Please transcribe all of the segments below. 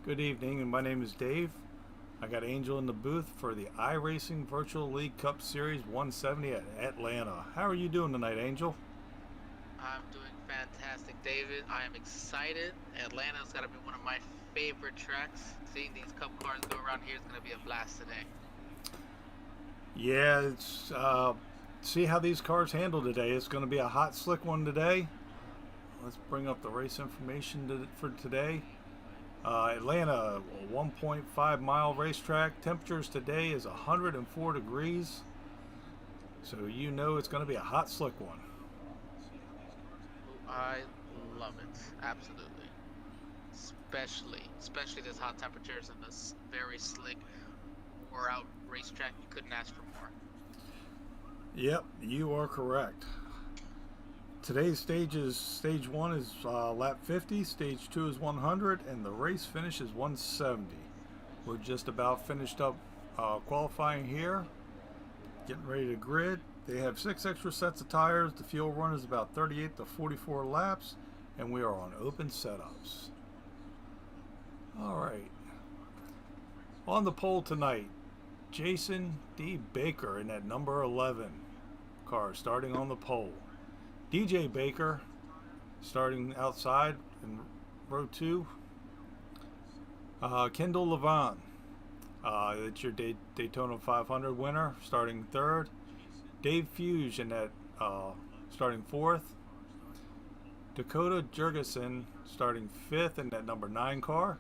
Good evening, and my name is Dave. I got Angel in the booth for the iRacing Virtual League Cup Series 170 at Atlanta. How are you doing tonight, Angel? I'm doing fantastic, David. I am excited. Atlanta's got to be one of my favorite tracks. Seeing these cup cars go around here is going to be a blast today. Yeah, it's see how these cars handle today. It's going to be a hot, slick one today. Let's bring up the race information for today. Atlanta, a 1.5 mile racetrack. Temperatures today is 104 degrees. So you know it's going to be a hot, slick one. Oh, I love it. Absolutely. Especially this hot temperatures and this very slick, wore out racetrack. You couldn't ask for more. Yep, you are correct. Today's stage one is lap 50, stage two is 100, and the race finish is 170. We're just about finished up qualifying here, getting ready to grid. They have 6 extra sets of tires. The fuel run is about 38 to 44 laps, and we are on open setups. All right. On the pole tonight, Jason D. Baker in that number 11 car starting on the pole. DJ Baker starting outside in row 2. Kendall Levon, it's your Daytona 500 winner, starting 3rd. Dave Fuge in that starting 4th. Dakota Jurgensen starting 5th in that number 9 car.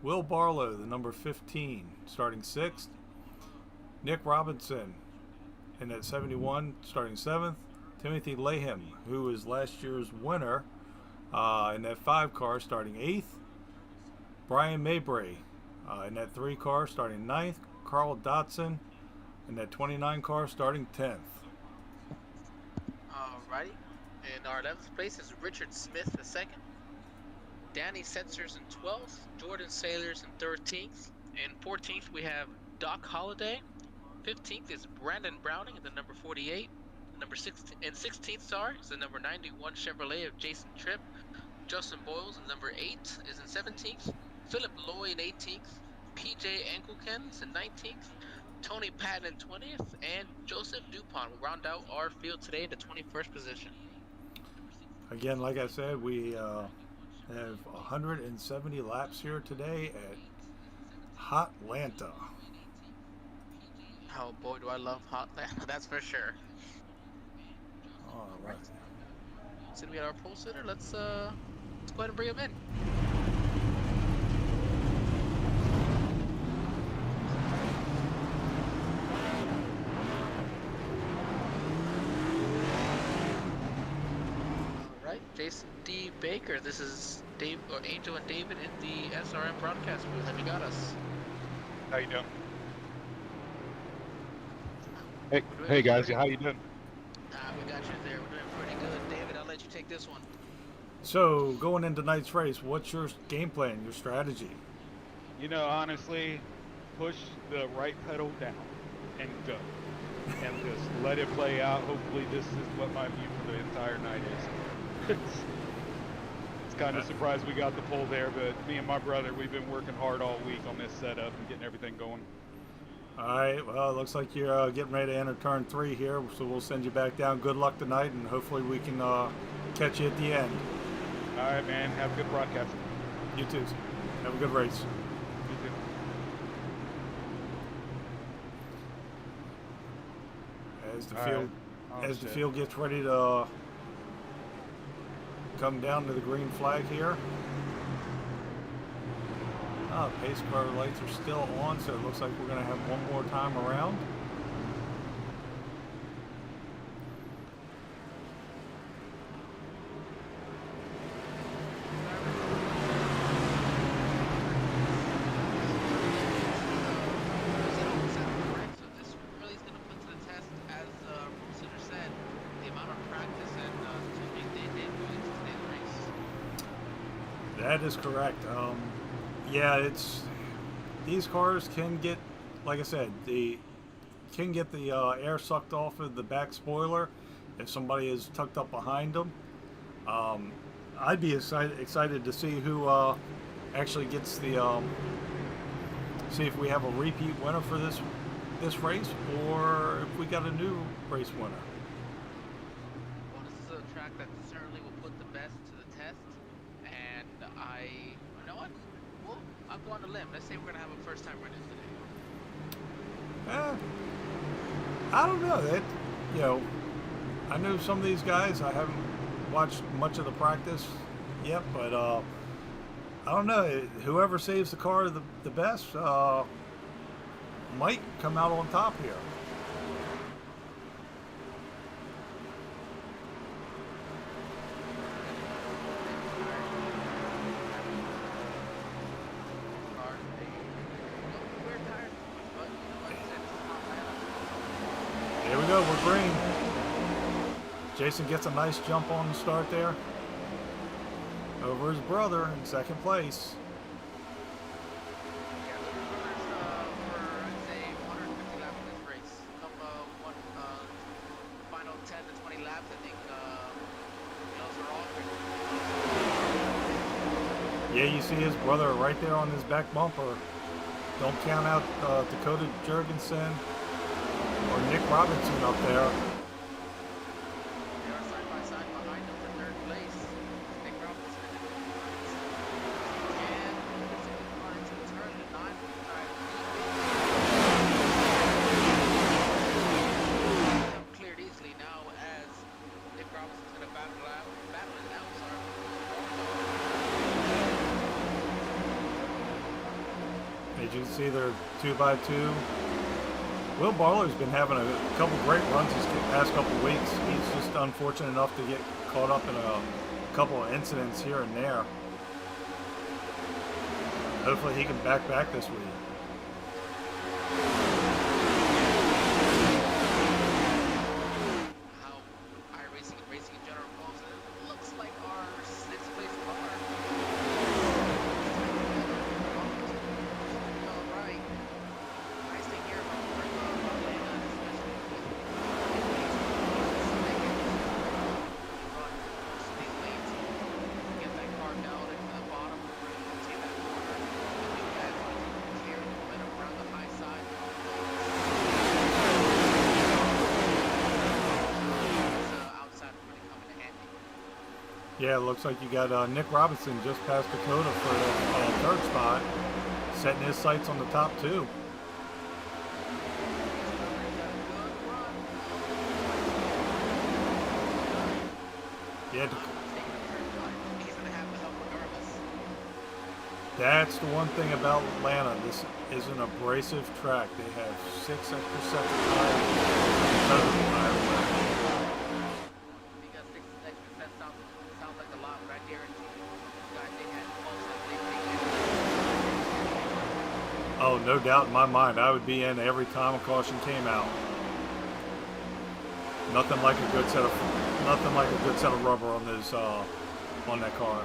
Will Barlow, the number 15, starting 6th. Nick Robinson in that 71, starting 7th. Timothy Laham, who was last year's winner in that 5 car, starting 8th. Brian Mabry in that 3 car, starting 9th. Carl Dotson in that 29 car, starting 10th. Alrighty. In our 11th place is Richard Smith II. Danny Setzers in 12th. Jordan Sailors in 13th. In 14th, we have Doc Holliday. 15th is Brandon Browning in the number 48. Number 16 and 16th, is the number 91 Chevrolet of Jason Tripp. Justin Boyles in number 8 is in 17th. Philip Loy in 18th. PJ Enkelkens in 19th. Tony Patton in 20th. And Joseph Dupont will round out our field today in the 21st position. Again, like I said, we have 170 laps here today at Hotlanta. Oh boy, do I love Hotlanta, that's for sure. All right. So we got our pole sitter. Let's go ahead and bring him in. All right, Jason D. Baker. This is Dave or Angel and David in the SRM broadcast booth. Have you got us? How you doing? Hey guys, how you doing? We got you there. We're doing pretty good. David, I'll let you take this one. So, going into tonight's race, what's your game plan, your strategy? You know, honestly, push the right pedal down and go. And just let it play out. Hopefully this is what my view for the entire night is. It's kind of surprised we got the pole there, but me and my brother, we've been working hard all week on this setup and getting everything going. All right, well, it looks like you're getting ready to enter turn 3 here, so we'll send you back down. Good luck tonight, and hopefully we can catch you at the end. All right, man. Have a good broadcast. You too. Have a good race. You too. As the field gets ready to come down to the green flag here. Pace car lights are still on, so it looks like we're going to have one more time around. That is correct. Yeah, these cars can get, like I said, can get the air sucked off of the back spoiler if somebody is tucked up behind them. I'd be excited to see who actually gets the see if we have a repeat winner for this race, or if we got a new race winner. Well, this is a track that certainly will put the best to the test, and you know what? Well, I'll go on a limb. Let's say we're gonna have a first-time winner today. I don't know. That, you know, I know some of these guys. I haven't watched much of the practice yet, but I don't know. Whoever saves the car the best might come out on top here. Here we go. We're green. Jason gets a nice jump on the start there over his brother in second place. Yeah, the runners for, I'd say, 150 laps in this race. Come final 10 to 20 laps, I think wheels are off. Yeah, you see his brother right there on his back bumper. Don't count out Dakota Jurgensen or Nick Robinson up there. They are side by side behind him for third place. Nick Robinson and trying to turn the 9 cleared easily now as Nick Robinson's going to battle it now. As you can see, they're 2x2. Will Barler's been having a couple great runs these past couple weeks. He's just unfortunate enough to get caught up in a couple of incidents here and there. Hopefully he can back this week. How iRacing and racing in general goes, it looks like our 6th place car. All right. Nice thing here about Atlanta, especially with run most of these lanes. Get that car down into the bottom, see that corner. You guys carry the momentum around the high side. Outside really coming in handy. Yeah, it looks like you got Nick Robinson just past Dakota for the third spot, setting his sights on the top two. Yeah, that's the one thing about Atlanta. This is an abrasive track. They have 6 extra sets of tires because of the tire wear. Because 6 extra sets sounds like a lot, but I guarantee you, guys, they had most of the Oh, no doubt in my mind, I would be in every time a caution came out. Nothing like a good set of rubber on those on that car.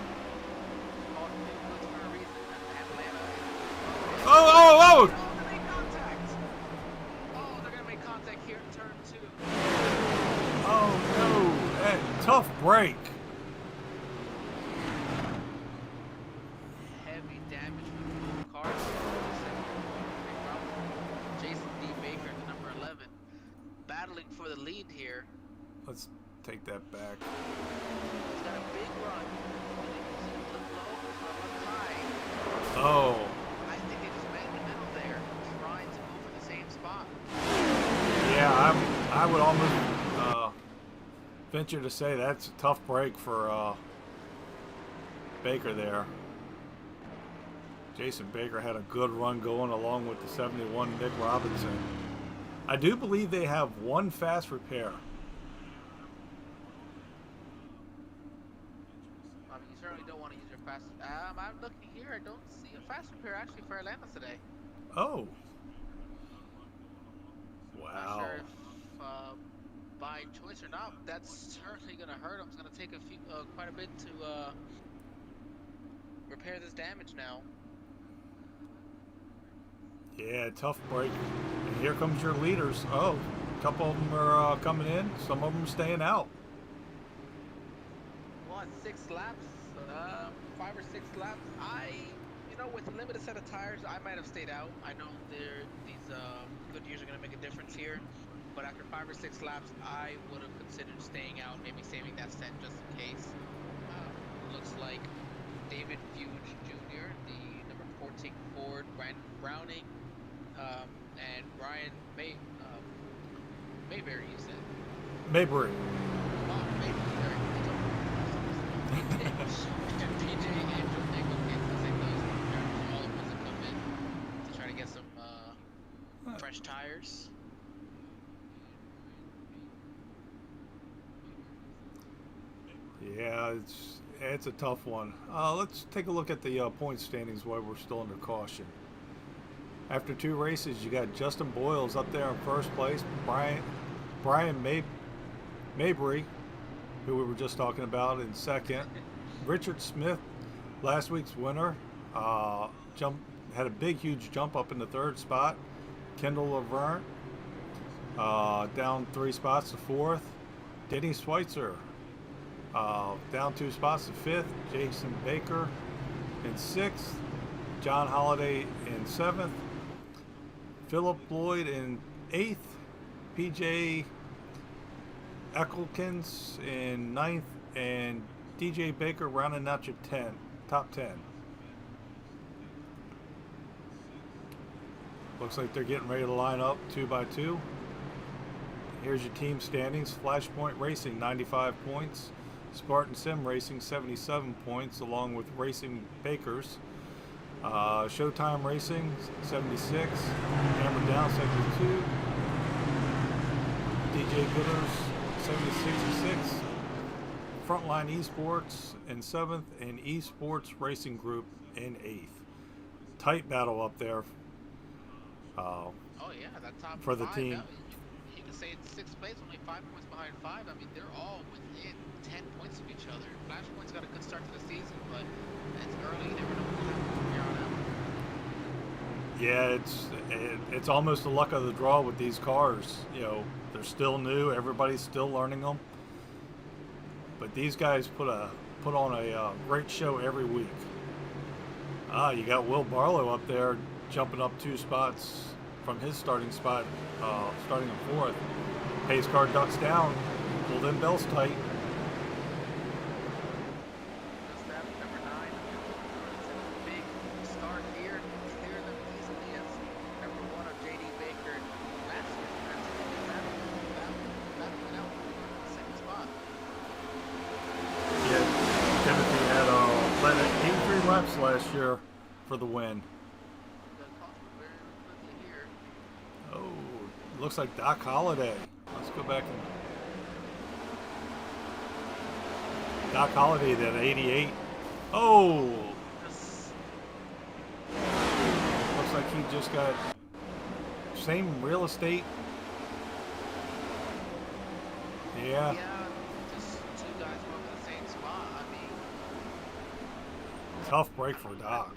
Oh! Oh, they made contact! Oh, they're gonna make contact here in turn 2. Oh no! That tough break. Heavy damage for both cars. Jason D. Baker, the number 11, battling for the lead here. Let's take that back. He's got a big run. Look low, look high. Oh. I think they just met in the middle there, trying to go for the same spot. Yeah, I would almost venture to say that's a tough break for Baker there. Jason Baker had a good run going along with the 71 Nick Robinson. I do believe they have one fast repair. I mean, you certainly don't want to use your fast. I'm looking here. I don't see a fast repair actually for Atlanta today. Oh. Not Wow. sure if by choice or not. That's certainly gonna hurt him. It's gonna take quite a bit to repair this damage now. Yeah, tough break. And here comes your leaders. Oh, a couple of them are coming in. Some of them staying out. What, 6 laps? 5 or 6 laps? you know, with a limited set of tires, I might have stayed out. I know these good years are going to make a difference here. But after 5 or 6 laps, I would have considered staying out, maybe saving that set just in case. Looks like David Fuge Jr., the number 14 Ford, Brandon Browning, and Brian Mayberry, you said. Mayberry. Oh, Mayberry. PJ and Joe Nichols, I think those are all the ones that come in to try to get some fresh tires. Yeah, it's a tough one. Let's take a look at the point standings while we're still under caution. After 2 races, you got Justin Boyles up there in first place, Brian Mayberry, who we were just talking about, in second. Richard Smith, last week's winner, had a huge jump up in the 3rd spot. Kendall Laverne down 3 spots to 4th. Denny Schweitzer down 2 spots to 5th. Jason Baker in 6th. John Holliday in 7th. Philip Lloyd in 8th. PJ Eckelkins in 9th. And DJ Baker rounding out your top 10. Looks like they're getting ready to line up 2 by 2. Here's your team standings. Flashpoint Racing, 95 points. Spartan Sim Racing, 77 points, along with Racing Bakers. Showtime Racing, 76. Hammer Down, 72. DJ Gooders, 66. Frontline Esports in 7th, and Esports Racing Group in 8th. Tight battle up there. Oh yeah, that top for the 5, team. You can say it's 6th place, only 5 points behind 5. I mean, they're all within 10 points of each other. Flashpoint's got a good start to the season, but it's early. You never know what will happen from here on out. Yeah, it's almost the luck of the draw with these cars. You know, they're still new. Everybody's still learning them. But these guys put on a great show every week. You got Will Barlow up there jumping up 2 spots from his starting spot, starting in 4th. Pace car ducks down, pull them belts tight. Just that number 9, big start here, clear them easily as number 1 of JD Baker last year. That went out in the 2nd spot. Yeah, Timothy had led 83 laps last year for the win. Oh, looks like Doc Holliday. Let's go back and Doc Holliday at 88. Oh, looks like he just got same real estate. Yeah. Yeah, just 2 guys were over the same spot. I mean, Tough break for Doc.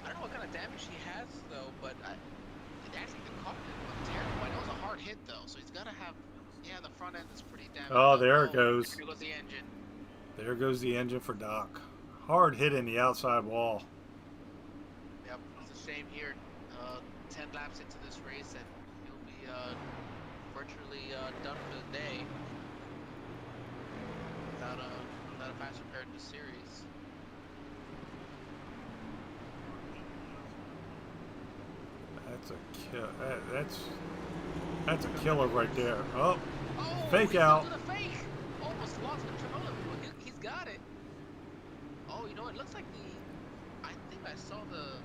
I don't know what kind of damage he has though, but actually the car didn't look terrible. I know it was a hard hit though, so he's got to have. Yeah, the front end is pretty damaged. Oh, there it goes. Here goes the engine. There goes the engine for Doc. Hard hit in the outside wall. Yep, it's a shame here. 10 laps into this race, and he'll be virtually done for the day without a faster pair in the series. That's a kill. That's a killer right there. Oh, fake he's out. doing a fake. Almost lost control of it. He's got it. Oh, you know, it looks like I think I saw the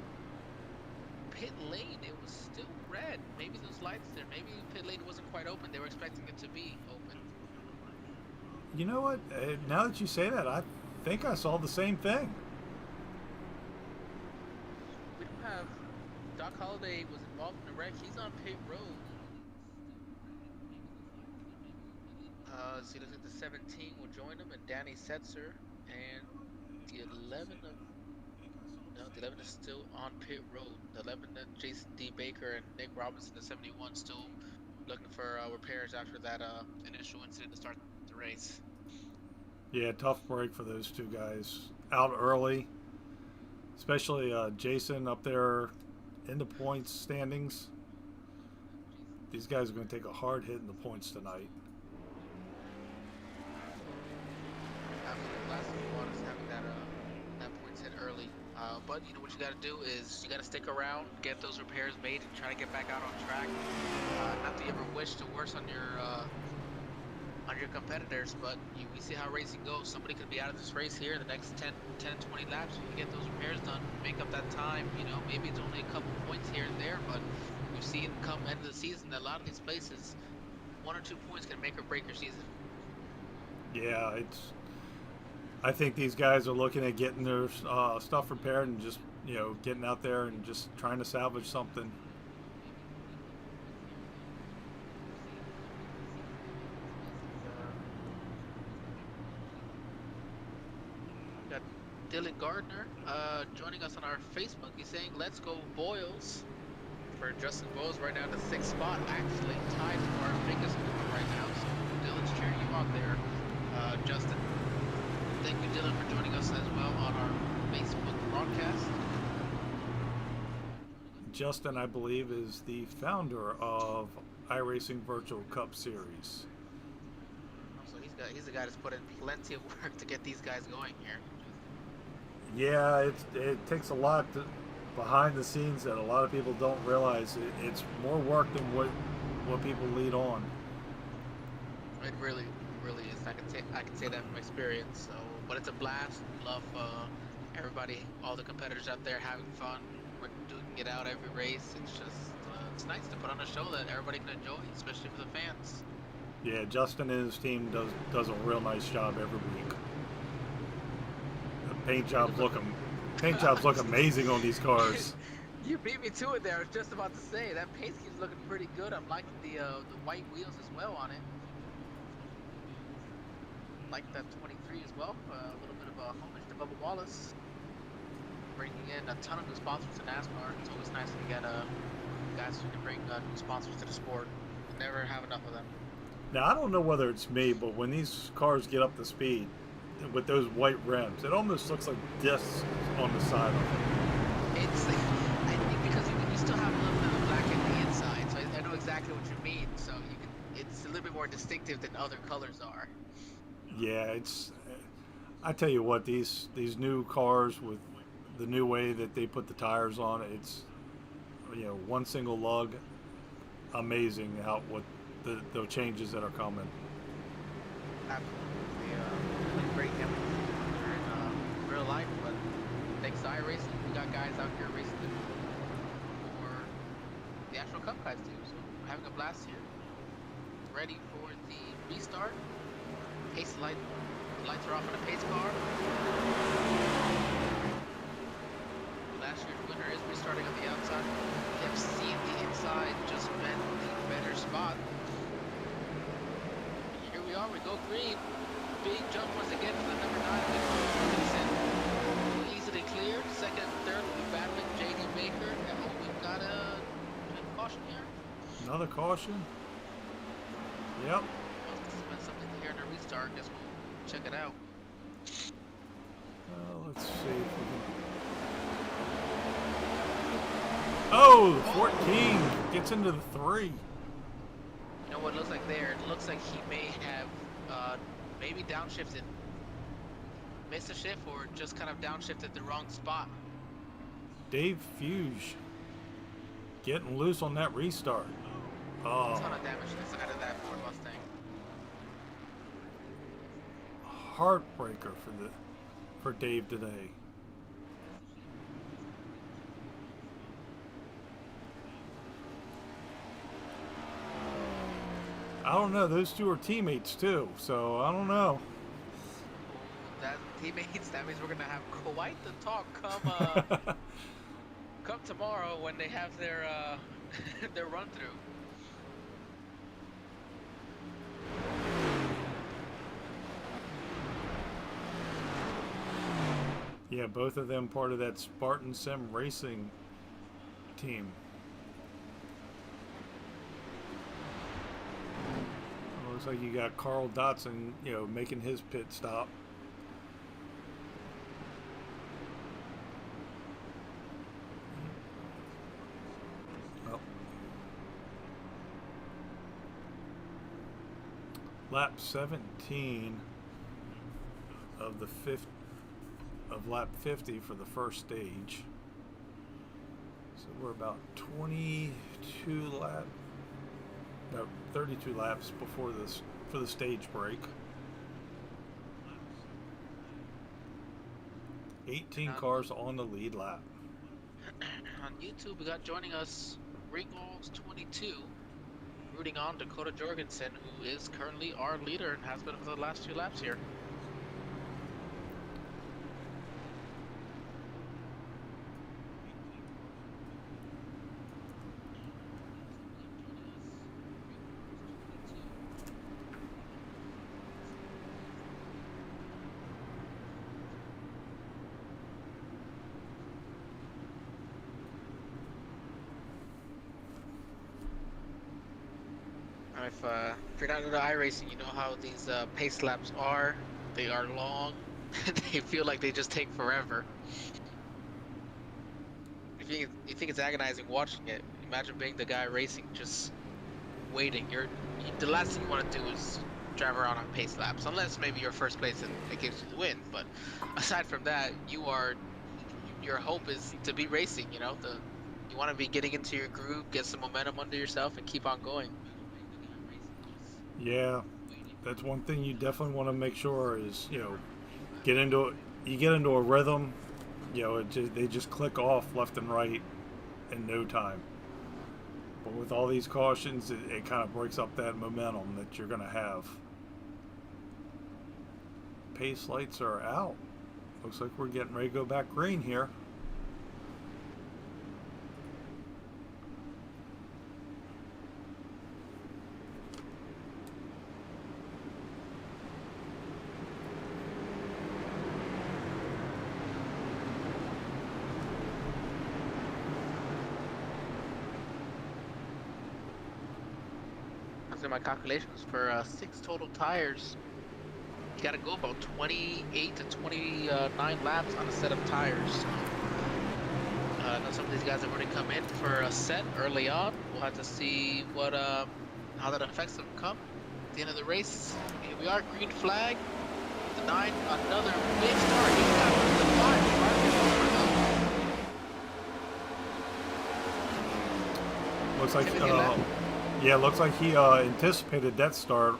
pit lane. It was still red. Maybe those lights there. Maybe pit lane wasn't quite open. They were expecting it to be open. You know what? Now that you say that, I think I saw the same thing. We don't have. Doc Holliday was involved in the wreck. He's on pit road. See, looks like the 17 will join him, and Danny Setzer, and the 11 is still on pit road. The 11, Jason D. Baker and Nick Robinson, the 71, still looking for repairs after that initial incident to start the race. Yeah, tough break for those 2 guys. Out early. especially Jason up there in the points standings. These guys are going to take a hard hit in the points tonight. Absolutely. Last thing you want is having that points hit early. But you know what you got to do is you got to stick around, get those repairs made, and try to get back out on track. Not that you ever wish to worse on your competitors, but we see how racing goes. Somebody could be out of this race here in the next 10, 20 laps. You can get those repairs done, make up that time. You know, maybe it's only a couple points here and there, but we've seen come end of the season that a lot of these places, 1 or 2 points can make or break your season. Yeah, I think these guys are looking at getting their stuff repaired and just, getting out there and just trying to salvage something. Got Dylan Gardner joining us on our Facebook. He's saying, "Let's go Boyles." For Justin Boyles right now in the 6th spot, actually tied for our biggest score right now. So Dylan's cheering you on there, Justin. Thank you, Dylan, for joining us as well on our Facebook broadcast. Justin, I believe, is the founder of iRacing Virtual Cup Series. So he's the guy that's put in plenty of work to get these guys going here. Yeah, it takes a lot behind the scenes that a lot of people don't realize. It's more work than what people lead on. It really is. I can say that from experience. So, but it's a blast. Love everybody, all the competitors out there having fun. We're doing it out every race. It's just it's nice to put on a show that everybody can enjoy, especially for the fans. Yeah, Justin and his team does a real nice job every week. The paint jobs look amazing on these cars. You beat me to it there. I was just about to say that paint scheme's looking pretty good. I'm liking the white wheels as well on it. Like that 23 as well. A little bit of a homage to Bubba Wallace. Bringing in a ton of new sponsors to NASCAR. It's always nice to get guys who can bring new sponsors to the sport. Never have enough of them. Now, I don't know whether it's me, but when these cars get up to speed with those white rims, it almost looks like discs on the side of it. I think because you still have a little bit of black in the inside, so I know exactly what you mean. So it's a little bit more distinctive than other colors are. Yeah, I tell you what, these new cars with the new way that they put the tires on, it's one single lug, amazing how what the changes that are coming. Absolutely, really great chemistry in real life, but thanks to iRacing, we got guys out here racing for the actual Cup guys too. So we're having a blast here. Ready for the restart. Pace lights are off on the pace car. Last year's winner is restarting on the outside. Kept seeing the inside, just meant the better spot. Here we are, we go green. Big jump once again for the number 9. Easily cleared. Second and third will be battling JD Baker. And we've got a caution here. Another caution? Yep. Something here in the restart. Guess we'll check it out. Let's see if we can... Oh, 14 gets into the 3. You know what it looks like there? It looks like he may have maybe downshifted, missed a shift, or just kind of downshifted the wrong spot. Dave Fuge getting loose on that restart. Oh. A ton of damage to the side of that Ford Mustang. Heartbreaker for Dave today. I don't know. Those two are teammates too, so I don't know. That teammates. That means we're gonna have quite the talk come tomorrow when they have their their run through. Yeah, both of them part of that Spartan Sim Racing team. Looks like you got Carl Dotson, making his pit stop. lap 17 of the lap 50 for the first stage. So we're about 32 laps before this for the stage break. 18 cars on the lead lap. On YouTube, we got joining us Ringles22, rooting on Dakota Jorgensen, who is currently our leader and has been for the last 2 laps here. If you're not into iRacing, you know how these pace laps are. They are long. They feel like they just take forever. If you think it's agonizing watching it, imagine being the guy racing, just waiting. The last thing you want to do is drive around on pace laps, unless maybe you're first place and it gives you the win. But aside from that, your hope is to be racing. You know, you want to be getting into your groove, get some momentum under yourself, and keep on going. Yeah, that's one thing you definitely want to make sure is, get into a rhythm, they just click off left and right in no time. But with all these cautions, it kind of breaks up that momentum that you're going to have. Pace lights are out. Looks like we're getting ready to go back green here. My calculations for 6 total tires, you got to go about 28 to 29 laps on a set of tires. I know some of these guys have already come in for a set early on. We'll have to see how that affects them come at the end of the race. Here we are, green flag. The 9, another big start. He's got the 5. Looks like yeah, looks like he anticipated that start.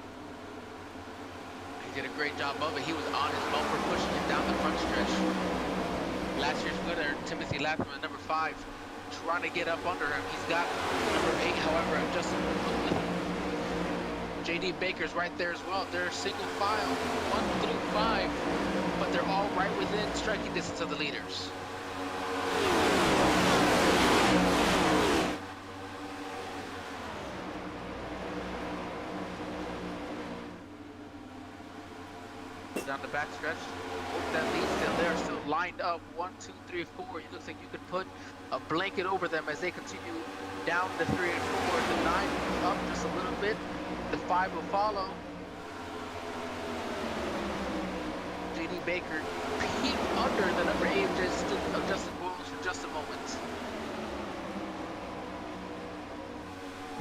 He did a great job of it. He was on his bumper, pushing it down the front stretch. Last year's winner, Timothy Latham, at number 5, trying to get up under him. He's got number 8, however, just with him. JD Baker's right there as well. They're single file, 1 through 5, but they're all right within striking distance of the leaders. Down the back stretch, that lead still there, still lined up 1, 2, 3, 4. It looks like you could put a blanket over them as they continue down the 3 and 4. The 9 up just a little bit. The 5 will follow. JD Baker peeked under the number 8 of Justin Boyles for just a moment.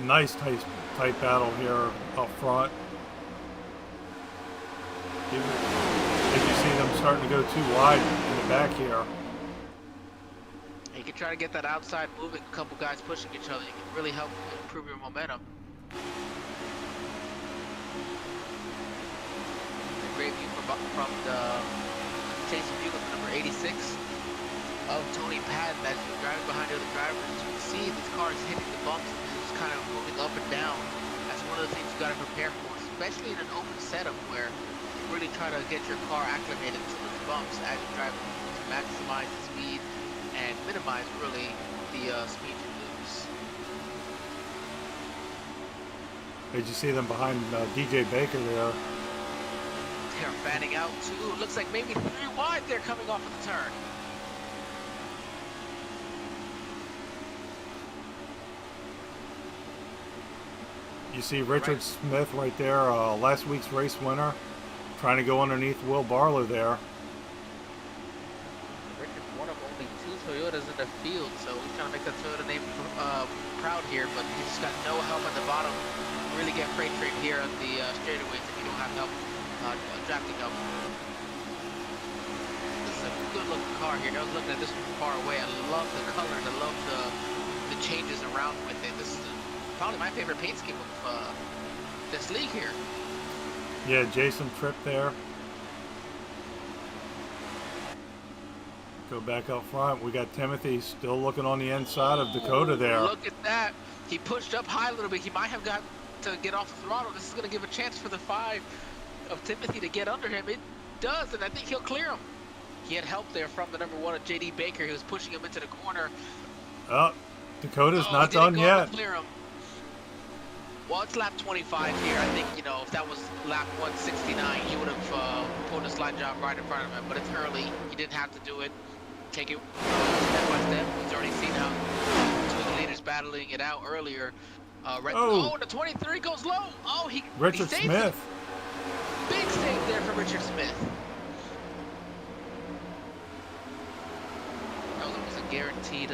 Nice tight battle here up front. Did you see them starting to go too wide in the back here? You can try to get that outside moving, a couple guys pushing each other. You can really help improve your momentum. A great view from the chasing view of number 86 of Tony Patton as he's driving behind the other drivers. You can see these cars hitting the bumps and just kind of moving up and down. That's one of the things you got to prepare for, especially in an open setup where really try to get your car acclimated to those bumps as you drive to maximize the speed and minimize really the speed you lose. Did you see them behind DJ Baker there? They're fanning out too. Looks like maybe 3 wide there coming off of the turn. You see Richard Smith right there, last week's race winner, trying to go underneath Will Barlow there. Richard's one of only 2 Toyotas in the field, so he's trying to make that Toyota name proud here, but he's just got no help at the bottom. Really get freight train here on the straightaways if you have help, drafting help. This is a good looking car here. I was looking at this from far away. I love the colors. I love the changes around with it. This is probably my favorite paint scheme of this league here. Yeah, Jason Tripp there. Go back up front. We got Timothy still looking on the inside of Dakota there. Look at that. He pushed up high a little bit. He might have got to get off the throttle. This is going to give a chance for the 5 of Timothy to get under him. It does, and I think he'll clear him. He had help there from the number 1 of JD Baker. He was pushing him into the corner. Oh, Dakota's not done yet. Clear him. Well, it's lap 25 here. I think, you know, if that was lap 169, he would have pulled a slide job right in front of him. But it's early. He didn't have to do it. Take it step by step. He's already seen how two of the leaders battling it out earlier. The 23 goes low. Oh, Richard Smith. Him. Big save there for Richard Smith. That was almost a guaranteed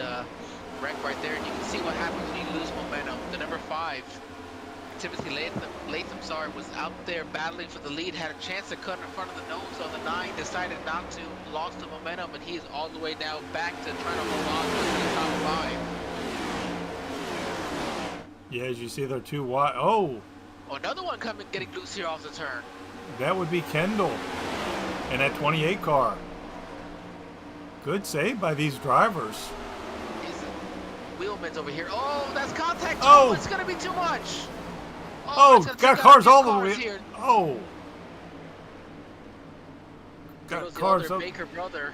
wreck right there. And you can see what happens when you lose momentum. The number 5, Timothy Latham, was out there battling for the lead, had a chance to cut in front of the nose on the 9, decided not to, lost the momentum, and he is all the way now back to trying to hold on to the top 5. Yeah, as you see, they're too wide. Oh! Another one coming, getting loose here off the turn. That would be Kendall in that 28 car. Good save by these drivers. Wheelman's over here. Oh, that's contact. Oh! It's going to be too much. Oh, got cars all the way. Here. Oh. Got cars up. Baker brother.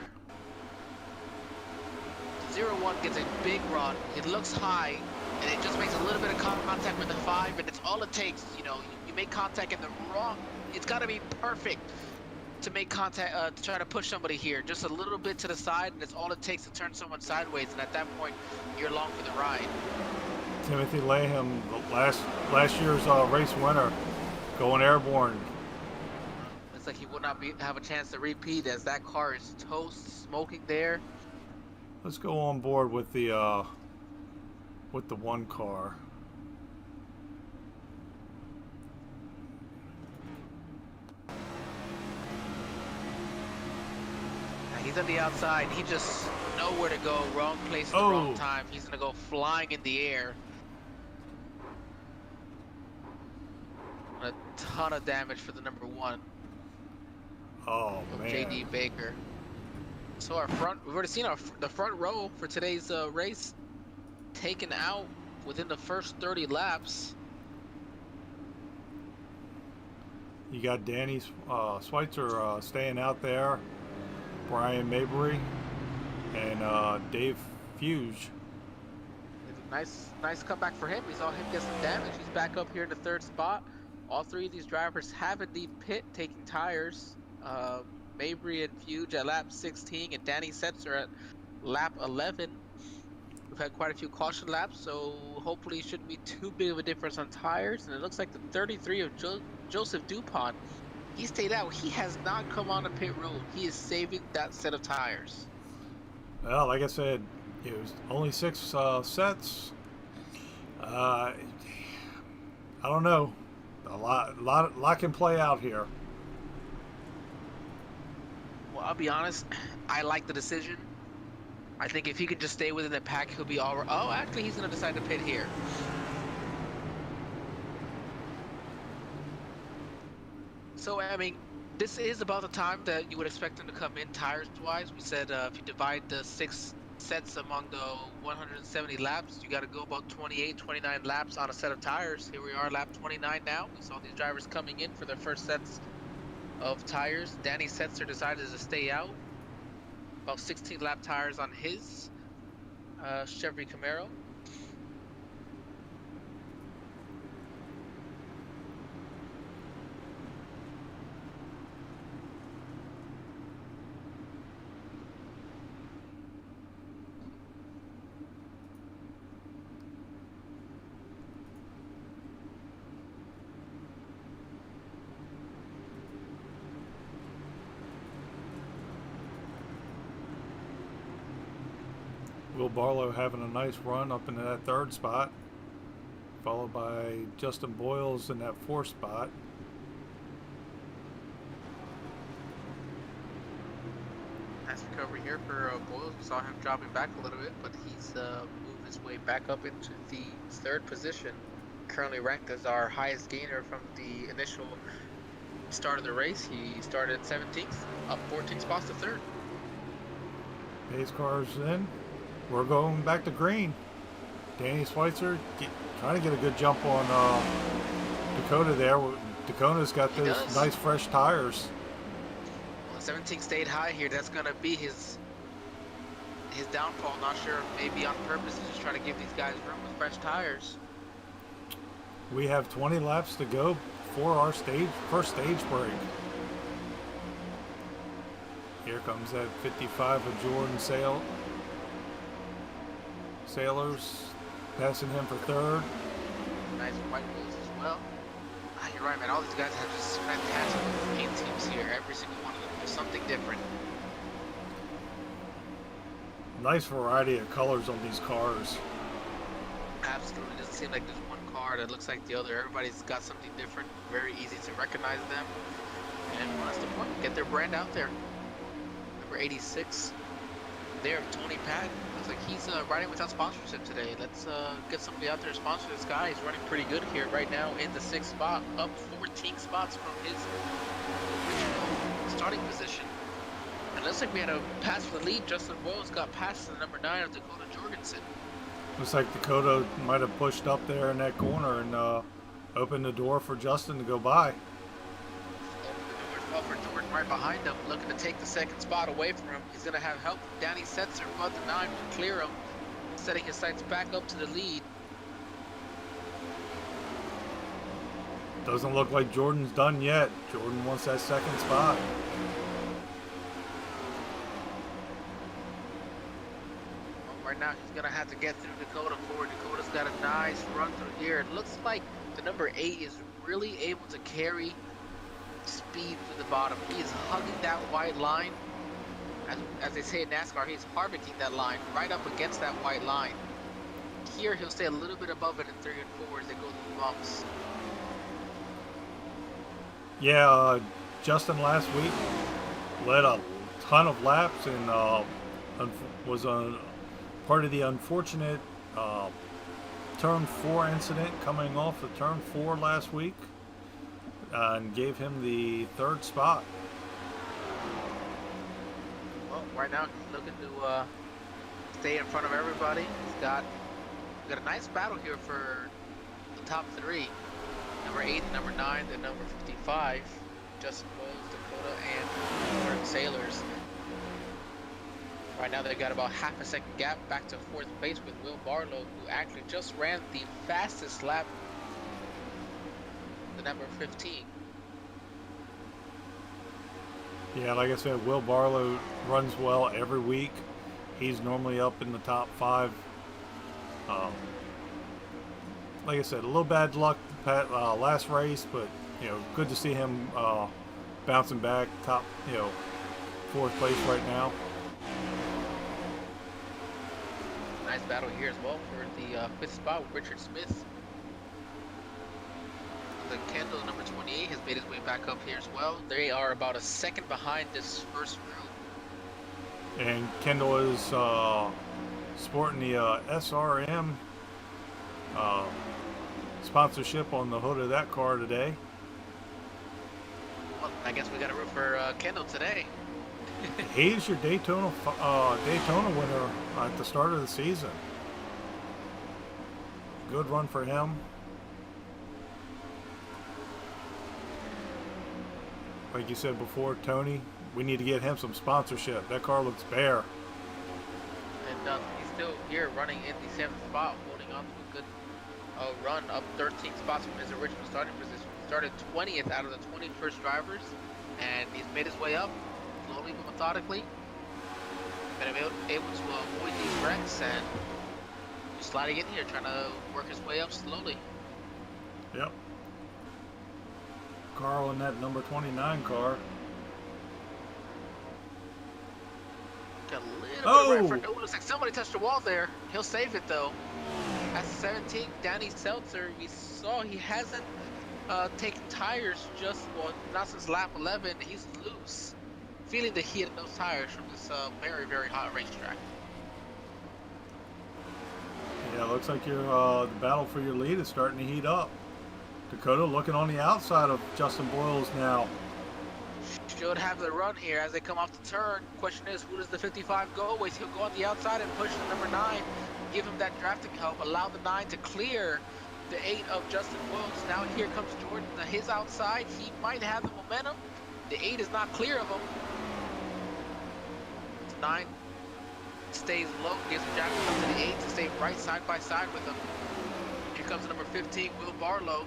0-1 gets a big run. It looks high, and it just makes a little bit of contact with the 5, and it's all it takes. You know, you make contact in the wrong. It's got to be perfect to make contact, to try to push somebody here. Just a little bit to the side, and it's all it takes to turn someone sideways, and at that point, you're along for the ride. Timothy Laham, last year's race winner, going airborne. Looks like he will not have a chance to repeat, as that car is toast, smoking there. Let's go on board with the 1 car. He's on the outside. He just nowhere to go. Wrong place at the wrong time. He's gonna go flying in the air. A ton of damage for the number 1. Oh man. JD Baker. So our front, we've already seen the front row for today's race taken out within the first 30 laps. You got Danny Schweitzer staying out there, Brian Mabry, and Dave Fuge. Nice comeback for him. We saw him get some damage. He's back up here in the 3rd spot. All 3 of these drivers have indeed pit taking tires. Mabry and Fuge at lap 16, and Danny Setzer at lap 11. We've had quite a few caution laps, so hopefully it shouldn't be too big of a difference on tires. And it looks like the 33 of Joseph Dupont, he stayed out. He has not come on the pit road. He is saving that set of tires. Well, like I said, it was only 6 sets. I don't know. A lot can play out here. Well, I'll be honest. I like the decision. I think if he could just stay within the pack, he'll be all right. Oh, actually, he's going to decide to pit here. So, I mean, this is about the time that you would expect him to come in tires-wise. We said if you divide the 6 sets among the 170 laps, you got to go about 28, 29 laps on a set of tires. Here we are, lap 29 now. We saw these drivers coming in for their first sets of tires. Danny Setzer decided to stay out. About 16 lap tires on his Chevy Camaro. Will Barlow having a nice run up into that 3rd spot, followed by Justin Boyles in that 4th spot. Nice recovery here for Boyles. We saw him dropping back a little bit, but he's moved his way back up into the third position. Currently ranked as our highest gainer from the initial start of the race. He started at 17th, up 14 spots to third. Pace car's in. We're going back to green. Danny Schweitzer trying to get a good jump on Dakota there. Dakota's got those nice fresh tires. Well, 17 stayed high here. That's going to be his downfall. Not sure, maybe on purpose. He's just trying to give these guys room with fresh tires. We have 20 laps to go for our first stage break. Here comes that 55 of Jordan Sailors, passing him for third. Nice white wheels as well. You're right, man. All these guys have just fantastic paint teams here. Every single one of them do something different. Nice variety of colors on these cars. Absolutely. Doesn't seem like there's one car that looks like the other. Everybody's got something different. Very easy to recognize them. And that's the point. Get their brand out there. Number 86 there, Tony Pat. Looks like he's riding without sponsorship today. Let's get somebody out there to sponsor this guy. He's running pretty good here right now in the 6th spot, up 14 spots from his original starting position. And looks like we had a pass for the lead. Justin Boyles got past the number 9 of Dakota Jorgensen. Looks like Dakota might have pushed up there in that corner and opened the door for Justin to go by. Opened the door for Jordan right behind him, looking to take the 2nd spot away from him. He's going to have help from Danny Setzer, but the 9 will clear him, setting his sights back up to the lead. Doesn't look like Jordan's done yet. Jordan wants that 2nd spot. Right now, he's going to have to get through Dakota forward. Dakota's got a nice run through here. It looks like the number 8 is really able to carry speed to the bottom. He is hugging that white line. As they say in NASCAR, he's harvesting that line right up against that white line. Here, he'll stay a little bit above it in 3 and 4 as they go through the bumps. Yeah, Justin last week led a ton of laps and was part of the unfortunate turn 4 incident coming off of turn 4 last week and gave him the 3rd spot. Well, right now he's looking to stay in front of everybody. We've got a nice battle here for the top 3. Number 8 and number 9, then number 55. Justin Boyles, Dakota, and Jordan Sailors. Right now they've got about half a second gap back to 4th place with Will Barlow, who actually just ran the fastest lap, the number 15. Yeah, like I said, Will Barlow runs well every week. He's normally up in the top 5. Like I said, a little bad luck last race, but good to see him bouncing back, top 4th place right now. Nice battle here as well for the 5th spot with Richard Smith. The Kendall, number 28, has made his way back up here as well. They are about a second behind this first group. And Kendall is sporting the SRM sponsorship on the hood of that car today. Well, I guess we got to root for Kendall today. He's your Daytona winner at the start of the season. Good run for him. Like you said before, Tony, we need to get him some sponsorship. That car looks bare. And he's still here running in the 7th spot, holding on to a good run up 13 spots from his original starting position. He started 20th out of the 21st drivers, and he's made his way up slowly but methodically. Been able to avoid these wrecks and just sliding in here, trying to work his way up slowly. Yep. Carl in that number 29 car. Got a little bit right front. Oh, looks like somebody touched the wall there. He'll save it though. At 17, Danny Seltzer, we saw he hasn't taken tires not since lap 11. He's loose. feeling the heat of those tires from this very, very hot racetrack. Yeah, looks like your the battle for your lead is starting to heat up. Dakota looking on the outside of Justin Boyles now. Should have the run here as they come off the turn. Question is, who does the 55 go with? He'll go on the outside and push the number 9, give him that drafting help, allow the 9 to clear the 8 of Justin Boyles. Now here comes Jordan to his outside. He might have the momentum. The 8 is not clear of him. 9 stays low, gives the drafting help to the 8 to stay right side by side with him. Here comes the number 15, Will Barlow.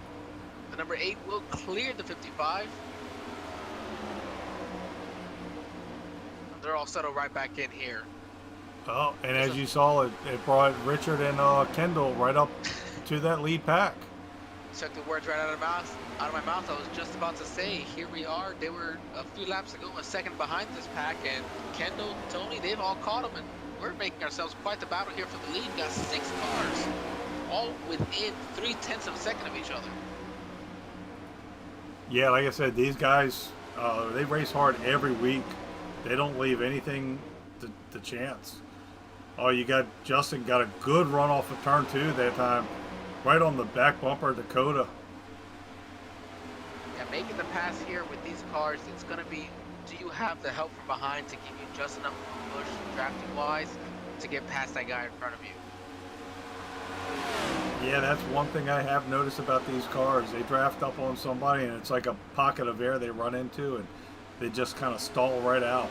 The number 8 will clear the 55. They're all settled right back in here. Oh, and as you saw, it brought Richard and Kendall right up to that lead pack. Took the words right out of my mouth. I was just about to say, here we are. They were a few laps ago, a second behind this pack, and Kendall, Tony, they've all caught them, and we're making ourselves quite the battle here for the lead. We've got 6 cars, all within 0.3 of a second of each other. Yeah, like I said, these guys, they race hard every week. They don't leave anything to chance. Oh, you got Justin got a good run off of turn 2 that time, right on the back bumper of Dakota. Yeah, making the pass here with these cars, it's going to be, do you have the help from behind to give you just enough of a push, drafting-wise, to get past that guy in front of you? Yeah, that's one thing I have noticed about these cars. They draft up on somebody, and it's like a pocket of air they run into, and they just kind of stall right out.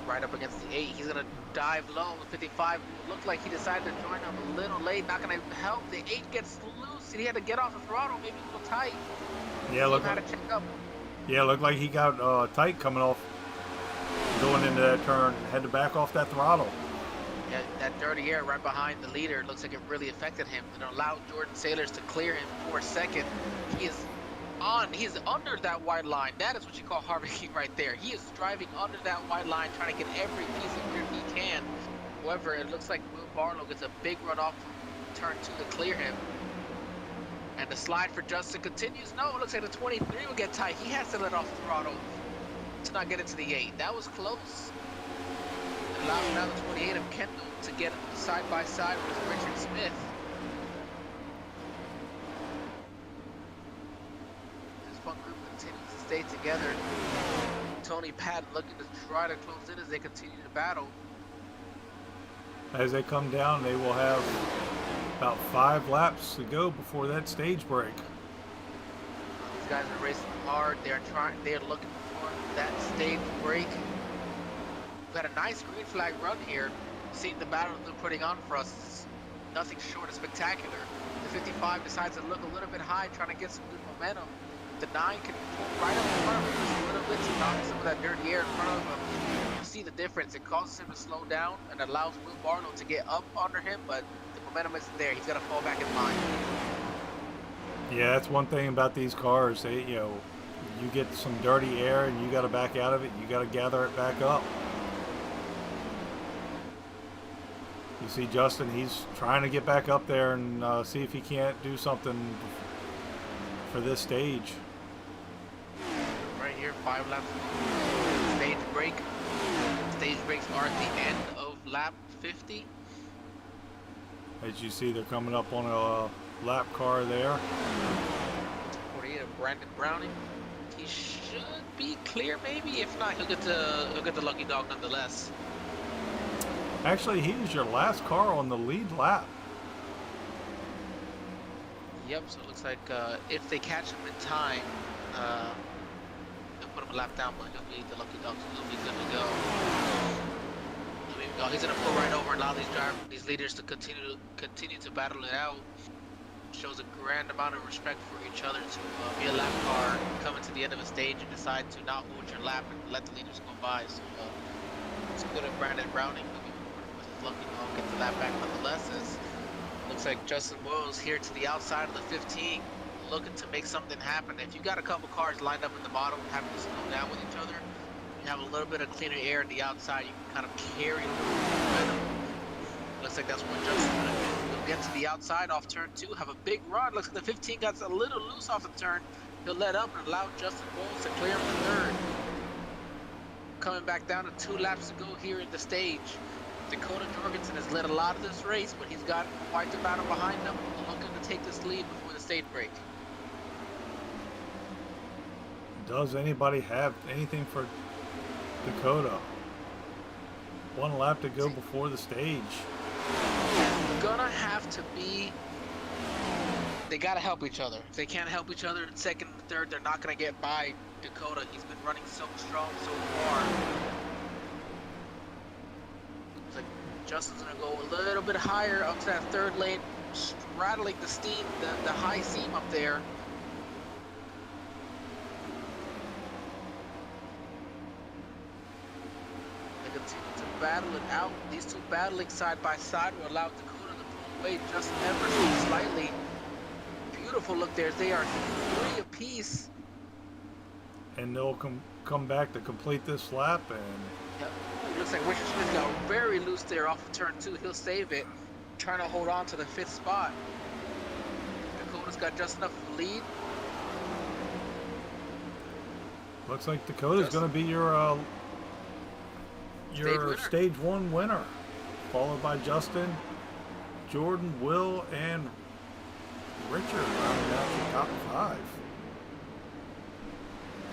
Right up against the 8. He's going to dive low. The 55 looked like he decided to join him a little late. Not going to help. The 8 gets loose, and he had to get off the throttle. Maybe a little tight. Yeah, look. Had to check up. Yeah, looked like he got tight coming off, going into that turn. Had to back off that throttle. Yeah, that dirty air right behind the leader looks like it really affected him. It allowed Jordan Sailors to clear him for a second. He's under that white line. That is what you call harvesting right there. He is driving under that white line, trying to get every piece of grip he can. However, it looks like Will Barlow gets a big run off from turn 2 to clear him. And the slide for Justin continues. No, it looks like the 23 will get tight. He has to let off the throttle to not get into the 8. That was close. It allows now the 28 of Kendall to get side by side with Richard Smith. This fun group continues to stay together. Tony Patton looking to try to close in as they continue to battle. As they come down, they will have about 5 laps to go before that stage break. These guys are racing hard. They're looking for that stage break. We've got a nice green flag run here. Seeing the battle they're putting on for us is nothing short of spectacular. The 55 decides to look a little bit high, trying to get some good momentum. The 9 can pull right up in front of him just a little bit to knock some of that dirty air in front of him. You see the difference. It causes him to slow down and allows Will Barlow to get up under him, but the momentum isn't there. He's got to fall back in line. Yeah, that's one thing about these cars. They, you get some dirty air and you got to back out of it. You got to gather it back up. You see Justin, he's trying to get back up there and see if he can't do something for this stage. Right here, 5 laps. Stage break. Stage breaks are at the end of lap 50. As you see, they're coming up on a lap car there. 48 of Brandon Browning. He should be clear, maybe. If not, he'll get the lucky dog nonetheless. Actually, he was your last car on the lead lap. Yep, so it looks like if they catch him in time, they'll put him a lap down, but he'll be the lucky dog, so he'll be good to go. He's going to pull right over and allow these leaders to continue to battle it out. Shows a grand amount of respect for each other to be a lap car, coming to the end of a stage and decide to not hold your lap and let the leaders go by. So it's good of Brandon Browning. Lucky dog get the lap back nonetheless. Looks like Justin Boyles here to the outside of the 15, looking to make something happen. If you got a couple cars lined up in the bottom having to slow down with each other, you have a little bit of cleaner air on the outside, you can kind of carry a little momentum. Looks like that's what Justin's going to do. get to the outside off turn 2, have a big run. Looks like the 15 got a little loose off the turn. He'll let up and allow Justin Boyles to clear him to third. Coming back down to 2 laps to go here in the stage. Dakota Jorgensen has led a lot of this race, but he's got quite the battle behind him, looking to take this lead before the stage break. Does anybody have anything for Dakota? 1 lap to go before the stage. Gonna have to be. They gotta help each other. If they can't help each other in second and third, they're not gonna get by Dakota. He's been running so strong so far. It's like Justin's gonna go a little bit higher up to that third lane, straddling the steam, the high seam up there. They continue to battle it out. These two battling side by side will allow Dakota to pull away just ever so slightly. Beautiful look there. They are 3 apiece. And they'll come back to complete this lap. And yep. It looks like Richard Smith got very loose there off of turn 2. He'll save it, trying to hold on to the 5th spot. Dakota's got just enough of a lead. looks like Dakota's going to be your stage 1 winner, followed by Justin, Jordan, Will, and Richard rounding out the top 5.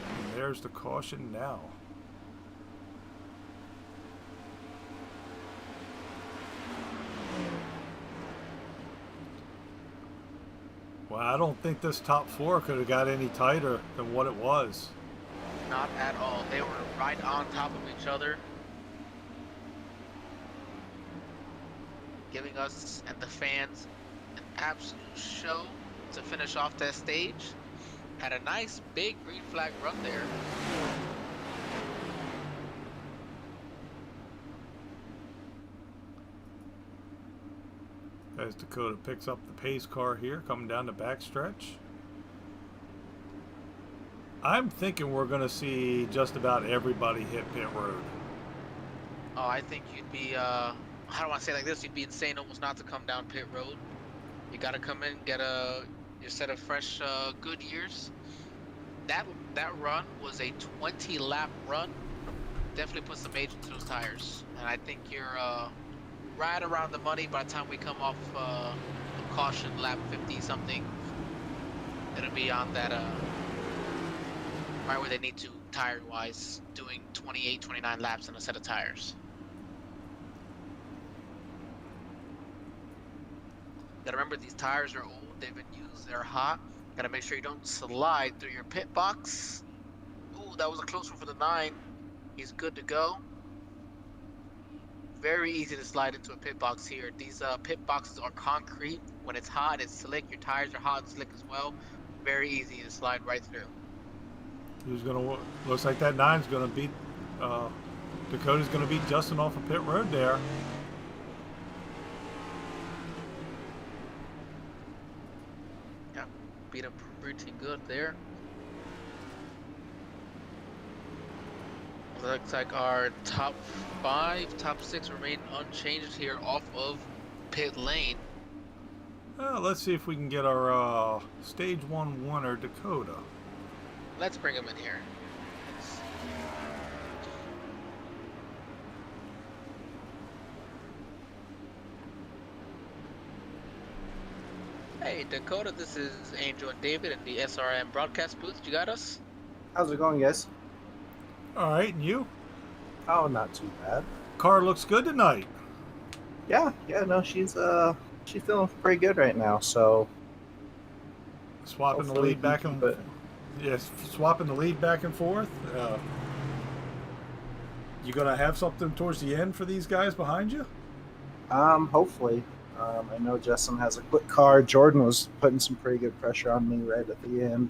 And there's the caution now. Well, I don't think this top 4 could have got any tighter than what it was. Not at all. They were right on top of each other, giving us and the fans an absolute show to finish off that stage. Had a nice big green flag run there. As Dakota picks up the pace car here, coming down the backstretch. I'm thinking we're going to see just about everybody hit pit road. Oh, I think you'd be, I don't want to say it like this, you'd be insane almost not to come down pit road. You got to come in, get your set of fresh good years. That run was a 20 lap run. Definitely put some age into those tires. And I think you're right around the money by the time we come off caution lap 50 something. It'll be on that right where they need to tire wise, doing 28, 29 laps on a set of tires. Gotta remember these tires are old, they've been used, they're hot. Gotta make sure you don't slide through your pit box. Ooh, that was a close one for the 9. He's good to go. Very easy to slide into a pit box here. These pit boxes are concrete. When it's hot, it's slick. Your tires are hot and slick as well. Very easy to slide right through. Looks like that 9's gonna beat Dakota's gonna beat Justin off of pit road there. Yeah, beat him pretty good there. Looks like our top 5, top 6 remain unchanged here off of pit lane. Let's see if we can get our stage 1 winner, Dakota. Let's bring him in here. Hey Dakota, this is Angel and David in the SRM broadcast booth. You got us? How's it going, guys? All right, and you? Oh, not too bad. Car looks good tonight. Yeah, no, she's feeling pretty good right now. So Swapping the lead back and swapping the lead back and forth. You gonna have something towards the end for these guys behind you? Hopefully. I know Justin has a quick car. Jordan was putting some pretty good pressure on me right at the end.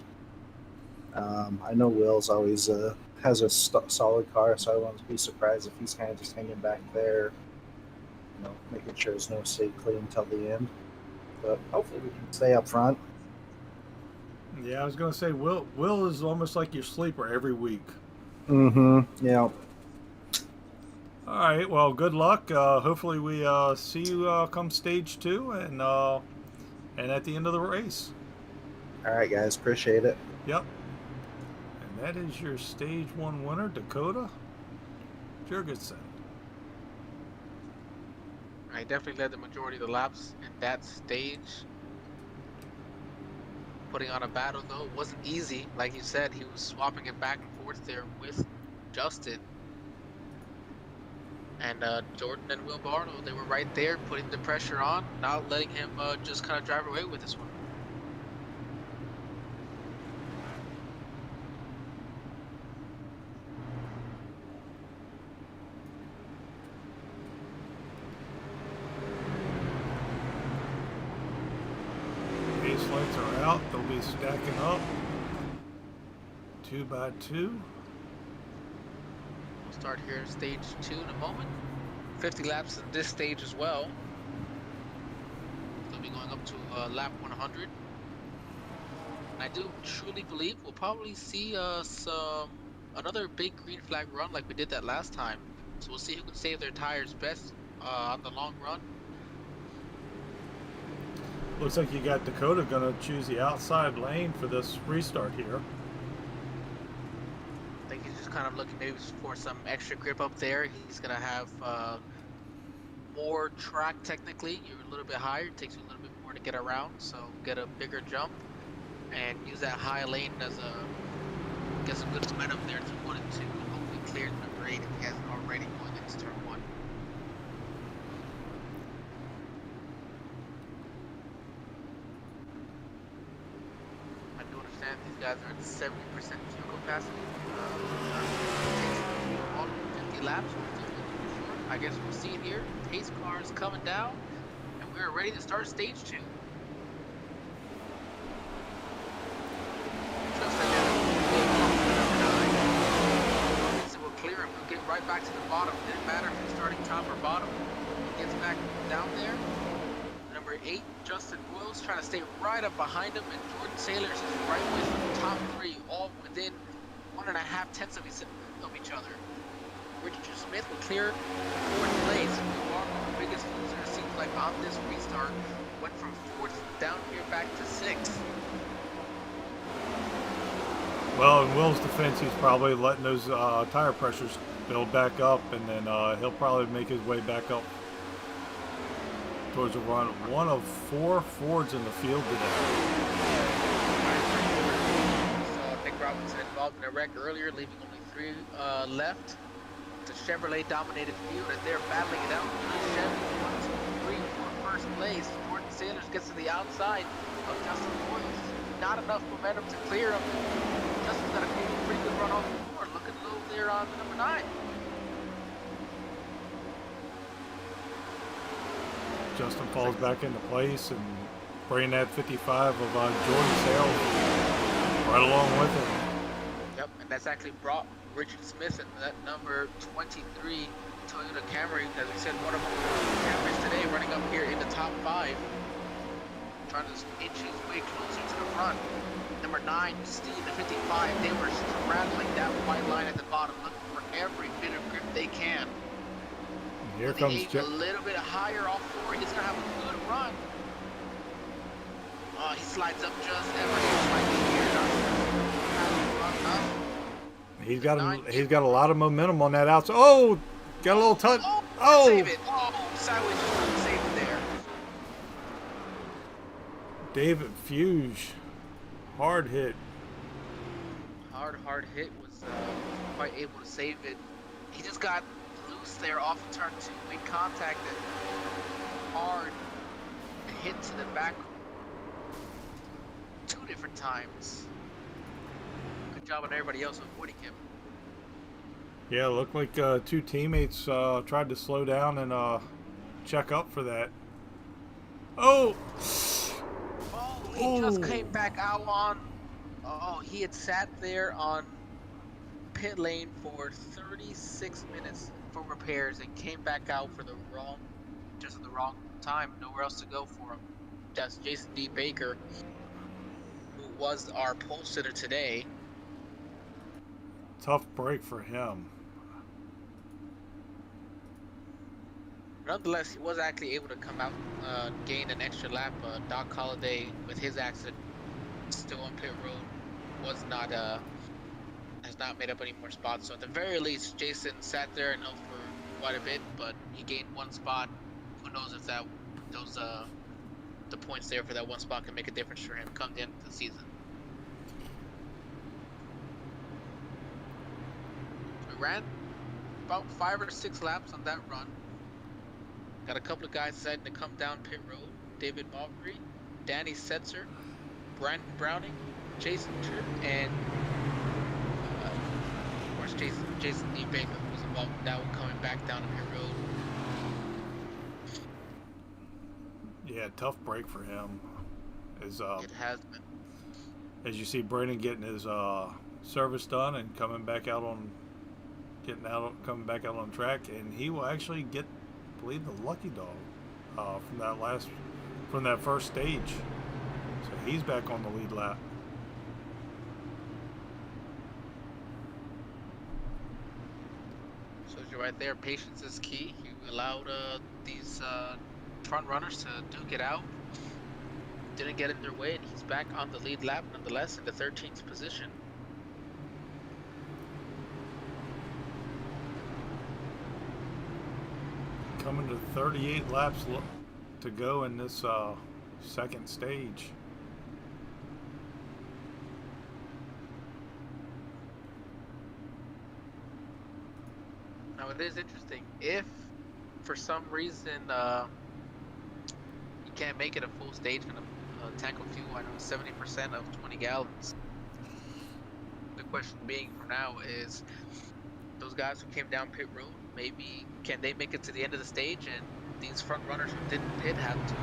I know Will's always has a solid car, so I wouldn't be surprised if he's kind of just hanging back there, making sure his nose stayed clean until the end. But hopefully we can stay up front. Yeah, I was gonna say Will is almost like your sleeper every week. Mm-hmm. Yeah. All right. Well, good luck. Hopefully, we see you come stage 2 and at the end of the race. All right, guys. Appreciate it. Yep. And that is your stage 1 winner, Dakota Jurgensen. I definitely led the majority of the laps in that stage. Putting on a battle, though, it wasn't easy. Like you said, he was swapping it back and forth there with Justin. And Jordan and Will Barlow, they were right there putting the pressure on, not letting him just kind of drive away with this one. Base lights are out. They'll be stacking up 2 by 2. We'll start here in stage 2 in a moment. 50 laps in this stage as well. They'll be going up to lap 100. And I do truly believe we'll probably see another big green flag run like we did that last time. So we'll see who can save their tires best on the long run. Looks like you got Dakota going to choose the outside lane for this restart here. I think he's just kind of looking maybe for some extra grip up there. He's going to have more track technically. You're a little bit higher. It takes you a little bit more to get around. So get a bigger jump and use that high lane as get some good momentum there to 1 and 2 and hopefully clear number 8 if he hasn't already going into turn 1. I do understand these guys are at 70% fuel capacity. All 50 laps. I guess we'll see it here. Pace car is coming down, and we're ready to start stage 2. Just like that. So we'll clear him. We'll get right back to the bottom. Didn't matter if he's starting top or bottom. He gets back down there. Number 8, Justin Boyles, trying to stay right up behind him, and Jordan Sailors is right with him. Top 3, all within 1.5 tenths of each other. Richard Smith will clear 4th place. The biggest loser, it seems like, on this restart. Went from 4th down here back to 6th. Well, in Will's defense, he's probably letting those tire pressures build back up, and then he'll probably make his way back up towards a run. One of 4 Fords in the field today. So Nick Robinson involved in a wreck earlier, leaving only 3 left. The Chevrolet dominated field, and they're battling it out. Chevy 1, 2, 3 for first place. Jordan Sanders gets to the outside of Justin Boyles. Not enough momentum to clear him. Justin's got a pretty good run off the board. Looking low there on number 9. Justin falls back into place and bringing that 55 of Jordan Sales right along with him. Yep, and that's actually brought Richard Smith and that number 23 Toyota Camry, as we said, one of the Camrys today, running up here in the top 5, trying to inch his way closer to the front. Number 9, Steve, the 55, they were straddling that white line at the bottom, looking for every bit of grip they can. Here comes a little bit higher off forward. He's gonna have a good run. He slides up just ever so He's got a lot of momentum on that outside. Oh, got a little touch. Oh, save it. Oh, sideways just couldn't save it there. David Fuge, hard hit. Hard hit, was quite able to save it. He just got loose there off of turn 2, made contact and hard hit to the back 2 different times. Good job on everybody else avoiding him. Yeah, looked like 2 teammates tried to slow down and check up for that. Oh! He just came back out on. Oh, he had sat there on pit lane for 36 minutes for repairs and came back out for the wrong time. Nowhere else to go for him. That's Jason D. Baker, who was our pole sitter today. Tough break for him. Nonetheless, he was actually able to come out, gain an extra lap. Doc Holliday, with his accident still on pit road, was not has not made up any more spots. So at the very least, Jason sat there and held for quite a bit, but he gained one spot. Who knows if those the points there for that one spot can make a difference for him come the end of the season. We ran about 5 or 6 laps on that run. Got a couple of guys deciding to come down pit road. David Mowbray, Danny Setzer, Brandon Browning, Jason Tripp, and of course Jason D. Baker was involved with that one coming back down pit road. Yeah, tough break for him. It has been. As you see Brandon getting his service done and coming back out on track, and he will actually get, I believe, the lucky dog from that first stage. So he's back on the lead lap. So you're right there. Patience is key. You allowed these front runners to duke it out. Didn't get in their way, and he's back on the lead lap nonetheless in the 13th position. Coming to 38 laps to go in this second stage. Now it is interesting. If for some reason you can't make it a full stage and a tank of fuel, I know 70% of 20 gallons. The question being for now is, those guys who came down pit road, maybe can they make it to the end of the stage, and these front runners who didn't pit have to,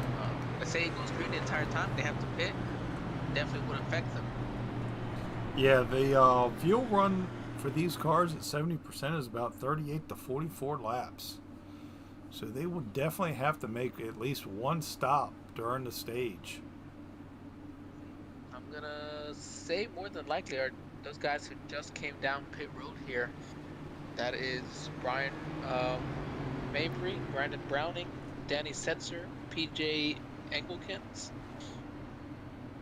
let's say it goes green the entire time, they have to pit, definitely would affect them. Yeah, the fuel run for these cars at 70% is about 38 to 44 laps. So they will definitely have to make at least one stop during the stage. I'm gonna say more than likely are those guys who just came down pit road here. That is Brian Mabry, Brandon Browning, Danny Setzer, PJ Engelkins.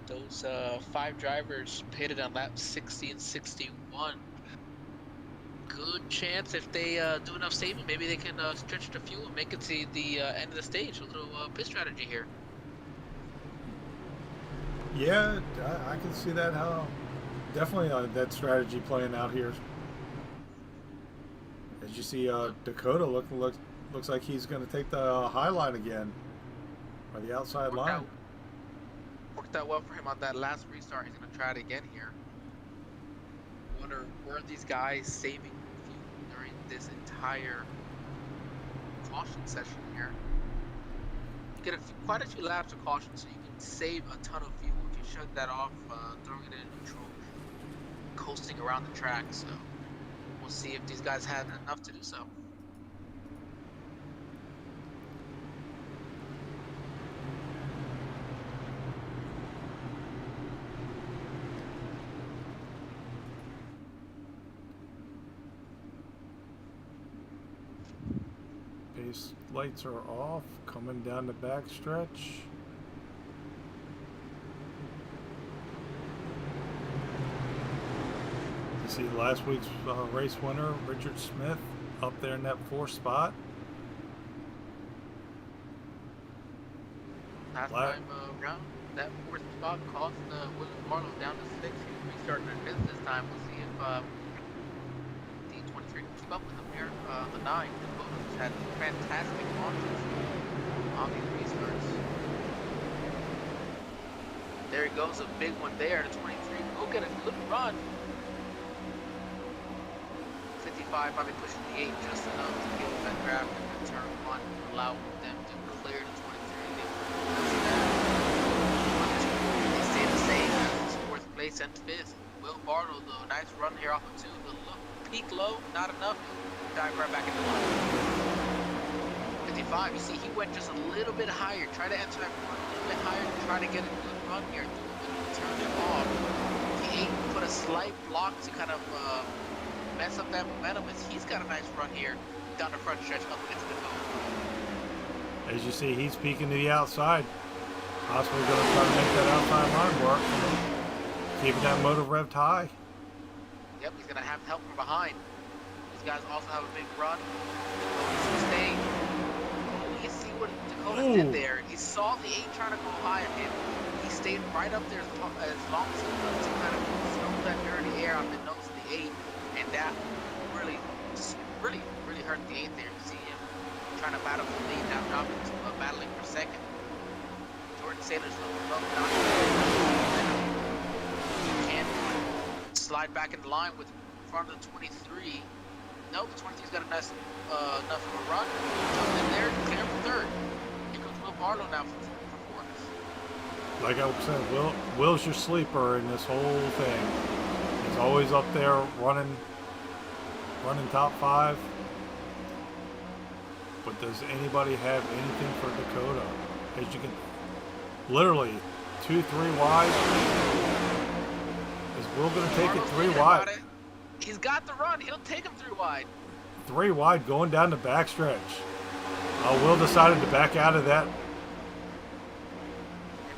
Those 5 drivers pitted on laps 60 and 61. Good chance if they do enough saving, maybe they can stretch the fuel and make it to the end of the stage. A little pit strategy here. Yeah, I can see that, how definitely that strategy playing out here. As you see, Dakota looks like he's going to take the high line again, or the outside line. Worked out well for him on that last restart. He's going to try it again here. Wonder, were these guys saving fuel during this entire caution session here? You get quite a few laps of caution, so you can save a ton of fuel if you shut that off, throwing it in neutral, coasting around the track. So we'll see if these guys had enough to do so. Pace lights are off, coming down the back stretch. You see last week's race winner, Richard Smith, up there in that 4th spot. Last time around, that 4th spot cost William Barlow down to 6. He's restarting his business this time. We'll see if the 23 can keep up with him here. The 9, the both had fantastic launches on these restarts. There he goes, a big one there. The 23 will get a good run. 55 probably pushing the 8 just enough to get that draft in turn 1 and allow them to clear the 23. They stay the same as 4th place and 5th. Will Barlow, though, nice run here off of 2. The peak low, not enough. Dive right back into 1. 55, you see, he went just a little bit higher. Try to enter that corner a little bit higher to try to get a good run here. Turn it off. The 8 put a slight block to kind of mess up that momentum, as he's got a nice run here down the front stretch up into the cone. As you see, he's peeking to the outside. Possibly going to try to make that outside line work. Keeping that motor revved high. Yep, he's going to have help from behind. These guys also have a big run. He's staying. You see what Dakota did there. He saw the 8 trying to go high at him. He stayed right up there as long as he could to kind of throw that dirty air on the nose of the 8. And that really hurt the 8 there. You see him trying to battle for the lead, now dropping to battling for second. Jordan Sailor's looking low, not can slide back in the line with in front of the 23. No, the 23's got enough of a run. Jump in there, clear for third. Here comes Will Barlow now for fourth. Like I was saying, Will's your sleeper in this whole thing. He's always up there running top 5. But does anybody have anything for Dakota? As you can, literally 2-3 wide. Is Will going to take it 3 wide? He's got the run. He'll take him 3 wide. 3 wide going down the backstretch. Will decided to back out of that. Maybe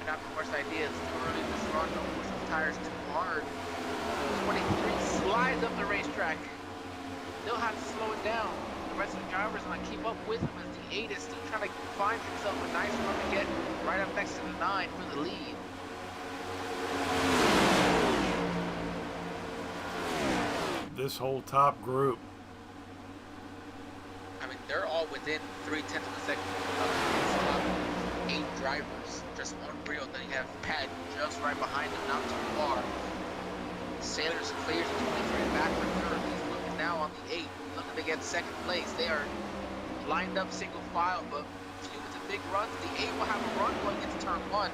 not the worst idea. It's too early this run. Don't push the tires too hard. 23 slides up the racetrack. They'll have to slow it down. The rest of the drivers are going to keep up with him as the 8 is still trying to find himself a nice run to get right up next to the 9 for the lead. This whole top group. I mean, they're all within 0.3 of a second of these top 8 drivers. Just unreal. Then you have Pat just right behind him, not too far. Sailors clears the 23 back for third. He's looking now on the 8, looking to get second place. They are lined up single file, but few with the big runs. The 8 will have a run going into turn 1.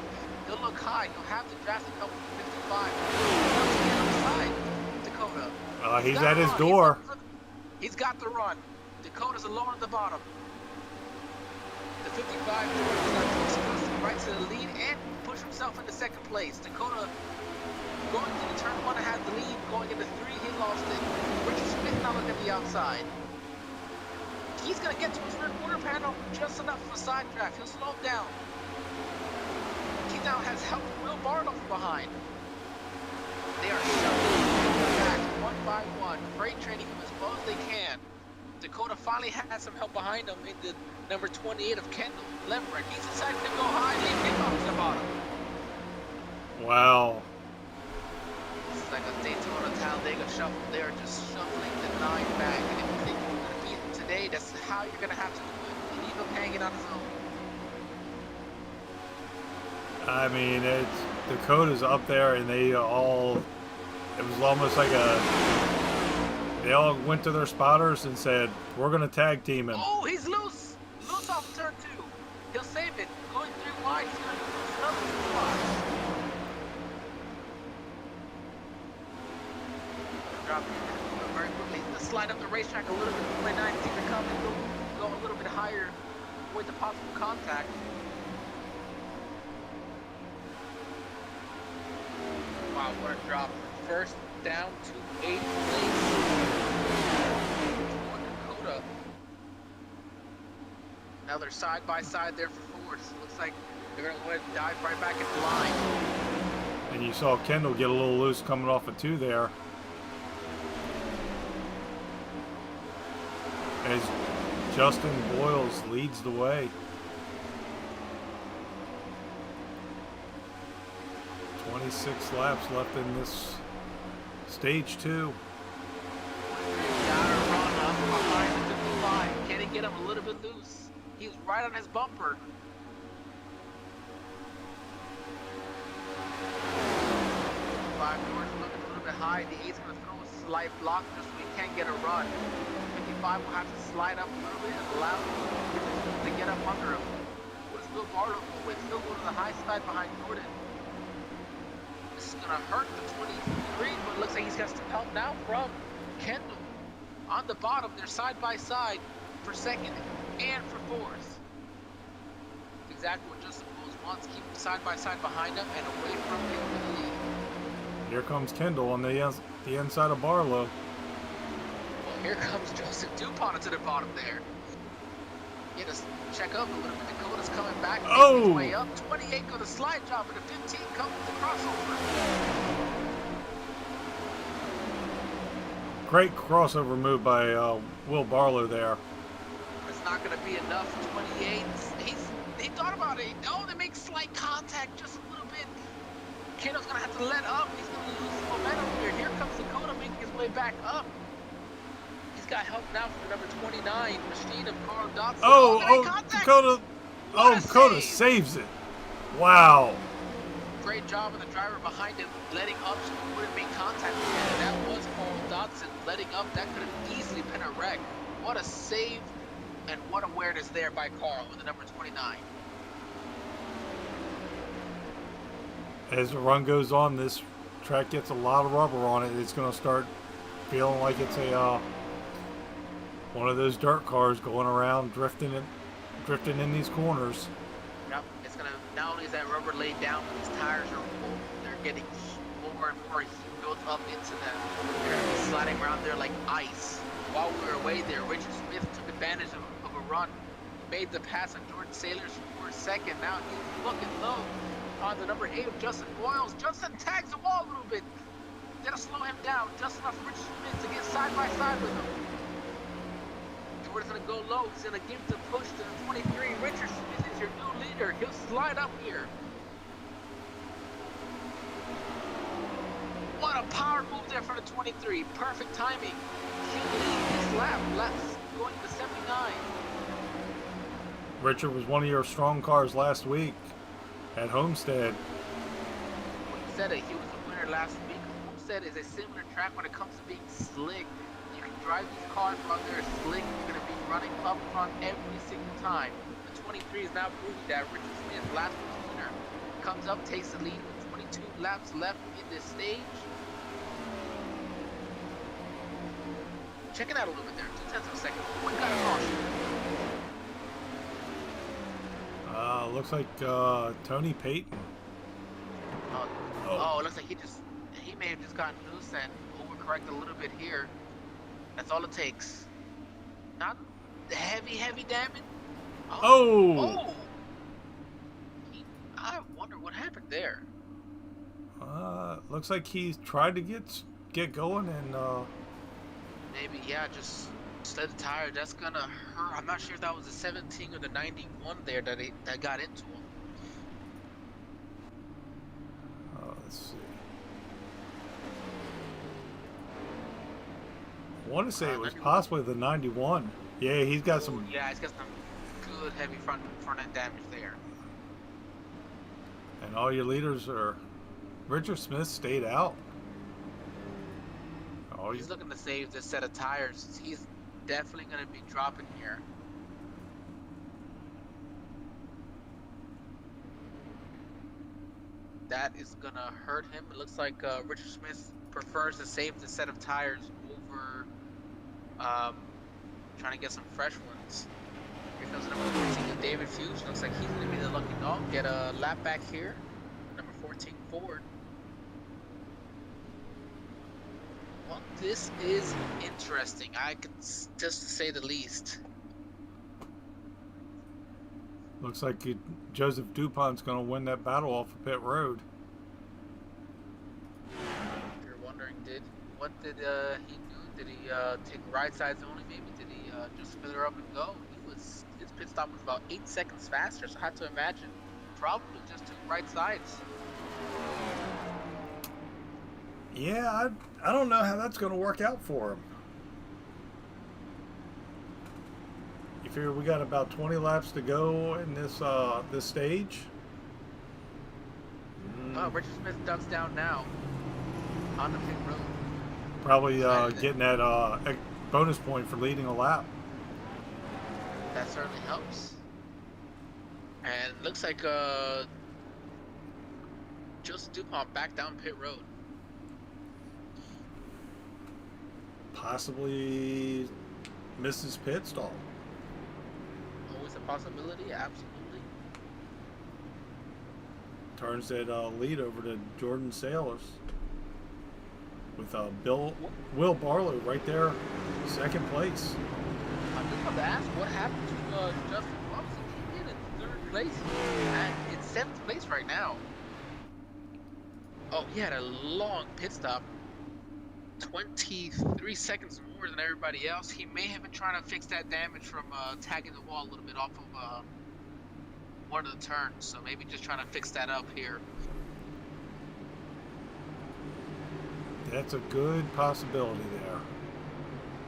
He'll look high. He'll have the drastic help from 55. Once again on the side, Dakota. He's at his door. He's got the run. Dakota's alone at the bottom. The 55 is going to push right to the lead and push himself into second place. Dakota going to the turn 1 had the lead. Going into 3, he lost it. Richard Smith now looking at the outside. He's going to get to his rear quarter panel just enough for a side draft. He'll slow him down. He now has help from Will Barlow from behind. They are shuffling back 1 by 1, freight training him as well as they can. Dakota finally has some help behind him in the number 28 of Kendall. Lembren, he's decided to go high, leave him off the bottom. Wow. This is like a Daytona Talladega shuffle. They are just shuffling the 9 back. And if you think you're going to beat him today, that's how you're going to have to do it. Leave him hanging on his own. I mean, Dakota's up there, and it was almost like they all went to their spotters and said, we're going to tag team him. Oh, he's loose. Loose off turn 2. He'll save it. Going 3 wide, he's going to lose another 2 spots. Drop very quickly. Let's slide up the racetrack a little bit. The 29 seem to come and go a little bit higher with the possible contact. Wow, what a drop. First down to 8th place. Dakota. Now they're side by side there for fourth. Looks like they're going to go ahead and dive right back into line. And you saw Kendall get a little loose coming off of 2 there. As Justin Boyles leads the way. 26 laps left in this stage 2. Gotta run up behind the 55. Can he get him a little bit loose? He was right on his bumper. Five doors looking a little bit high. The 8's going to throw a slight block just so he can't get a run. 55 will have to slide up a little bit and allow him to get up under him. What does Will Barlow go with? He'll go to the high side behind Jordan. This is going to hurt the 23, but it looks like he's got some help now from Kendall. On the bottom, they're side by side for second and for fourth. Exactly what Justin Boyles wants. Keep them side by side behind him and away from him for the lead. Here comes Kendall on the inside of Barlow. Well, here comes Joseph DuPont to the bottom there. Yeah, just check up a little bit. Dakota's coming back, making Oh! his way up. 28 got a slide job, and a 15 comes with the crossover. Great crossover move by Will Barlow there. It's not going to be enough. 28. He thought about it. Oh, they make slight contact just a little bit. Kano's going to have to let up. He's going to lose some momentum here. Here comes Dakota making his way back up. He's got help now from the number 29 machine of Carl Dodson. Oh, they make contact. Dakota. What a Dakota save. saves it. Wow. Great job of the driver behind him, letting up so he wouldn't make contact again. That was Carl Dodson letting up. That could have easily been a wreck. What a save and what awareness there by Carl with the number 29. As the run goes on, this track gets a lot of rubber on it. It's going to start feeling like it's a one of those dirt cars going around drifting in these corners. Yep, it's gonna, not only is that rubber laid down, but these tires are full. They're getting more and more heat built up into them. They're gonna be sliding around there like ice. While we were away there, Richard Smith took advantage of a run, made the pass on Jordan Sailors for a second. Now he's looking low on the number 8 of Justin Boyles. Justin tags the wall a little bit. Gotta slow him down just enough for Richard Smith to get side by side with him. Jordan's gonna go low. He's gonna give the push to the 23. Richard Smith is your new leader. He'll slide up here. What a power move there for the 23. Perfect timing. He'll lead this lap. Laps going to 79. Richard was one of your strong cars last week at Homestead. When you said it, he was a winner last week. Homestead is a similar track when it comes to being slick. You can drive these cars while they're slick. You're going to be running up front every single time. The 23 is now proving that Richard Smith, last week's winner, comes up, takes the lead with 22 laps left in this stage. Check it out a little bit there, 0.2 of a second. What got it wrong? Looks like Tony Payton. Oh, it looks like he may have just gotten loose and overcorrect a little bit here. That's all it takes. Not heavy damage. Oh! I wonder what happened there. Looks like he tried to get going and Maybe, yeah, just slid the tire. That's gonna hurt. I'm not sure if that was the 17 or the 91 there that got into him. let's see. I want to say it was possibly the 91. Yeah, he's got some. Yeah, he's got some good heavy front end damage there. And all your leaders are. Richard Smith stayed out. Oh, He's looking to save this set of tires. He's definitely going to be dropping here. That is going to hurt him. It looks like Richard Smith prefers to save the set of tires over trying to get some fresh ones. Here comes the number 14 of David Fuchs. Looks like he's going to be the lucky dog. Get a lap back here. Number 14 Ford. Well, this is interesting. Just to say the least. looks like Joseph DuPont's going to win that battle off of pit road. If you're wondering, what did he do? Did he take right sides only? Maybe did he just fill her up and go? His pit stop was about 8 seconds faster, so I have to imagine probably just took right sides. Yeah, I don't know how that's going to work out for him. You figure we got about 20 laps to go in this stage. Oh, Richard Smith ducks down now on the pit road. Probably getting that bonus point for leading a lap. That certainly helps. And looks like Joseph DuPont back down pit road. Possibly misses pit stall. Always a possibility, absolutely. Turns that lead over to Jordan Sailors with Will Barlow right there, second place. I'm just about to ask what happened to Justin Robinson came in third place and in seventh place right now. Oh, he had a long pit stop, 23 seconds more than everybody else. He may have been trying to fix that damage from tagging the wall a little bit off of one of the turns, so maybe just trying to fix that up here. That's a good possibility there.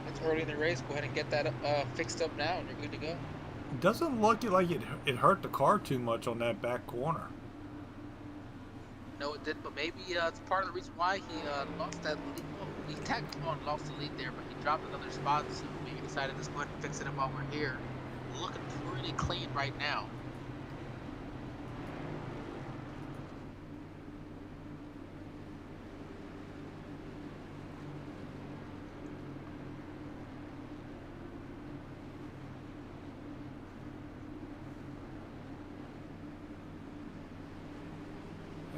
It's early in the race. Go ahead and get that fixed up now, and you're good to go. It doesn't look like it hurt the car too much on that back corner. No, it didn't, but maybe it's part of the reason why he lost that lead. Well, he tagged on and lost the lead there, but he dropped another spot, so maybe decided to just go ahead and fix it up while we're here. Looking pretty clean right now.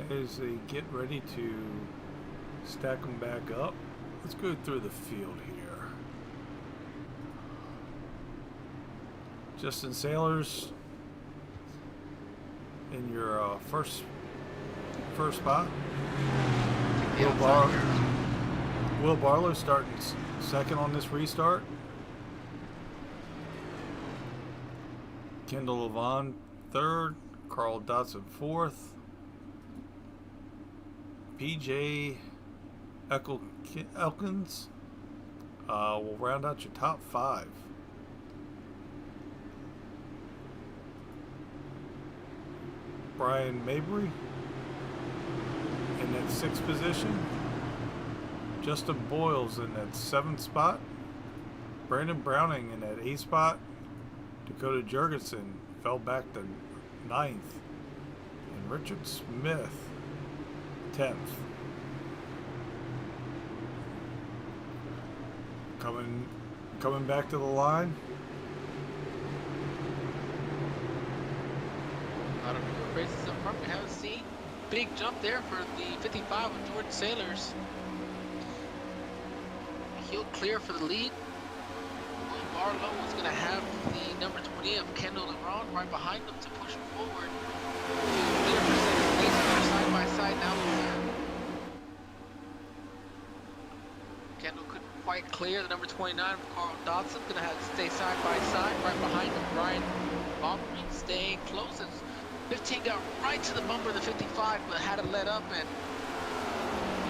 As they get ready to stack them back up, let's go through the field here. Justin Sailors in your first spot. Will Barlow starting second on this restart. Kendall Levon third. Carl Dotson fourth. PJ Elkins will round out your top five. Brian Mabry in that sixth position. Justin Boyles in that seventh spot. Brandon Browning in that eighth spot. Dakota Jurgensen fell back to ninth. And Richard Smith 10th. Coming back to the line. A lot of good races up front we haven't seen. Big jump there for the 55 of Jordan Sailors. He'll clear for the lead. Will Barlow is going to have the number 20 of Kendall LeBron right behind him to push him forward. Clear for second place. They're side by side now. Kendall couldn't quite clear the number 29 of Carl Dodson. Going to have to stay side by side. Right behind him, Brian Mabry staying close. As 15 got right to the bumper of the 55, but had to let up and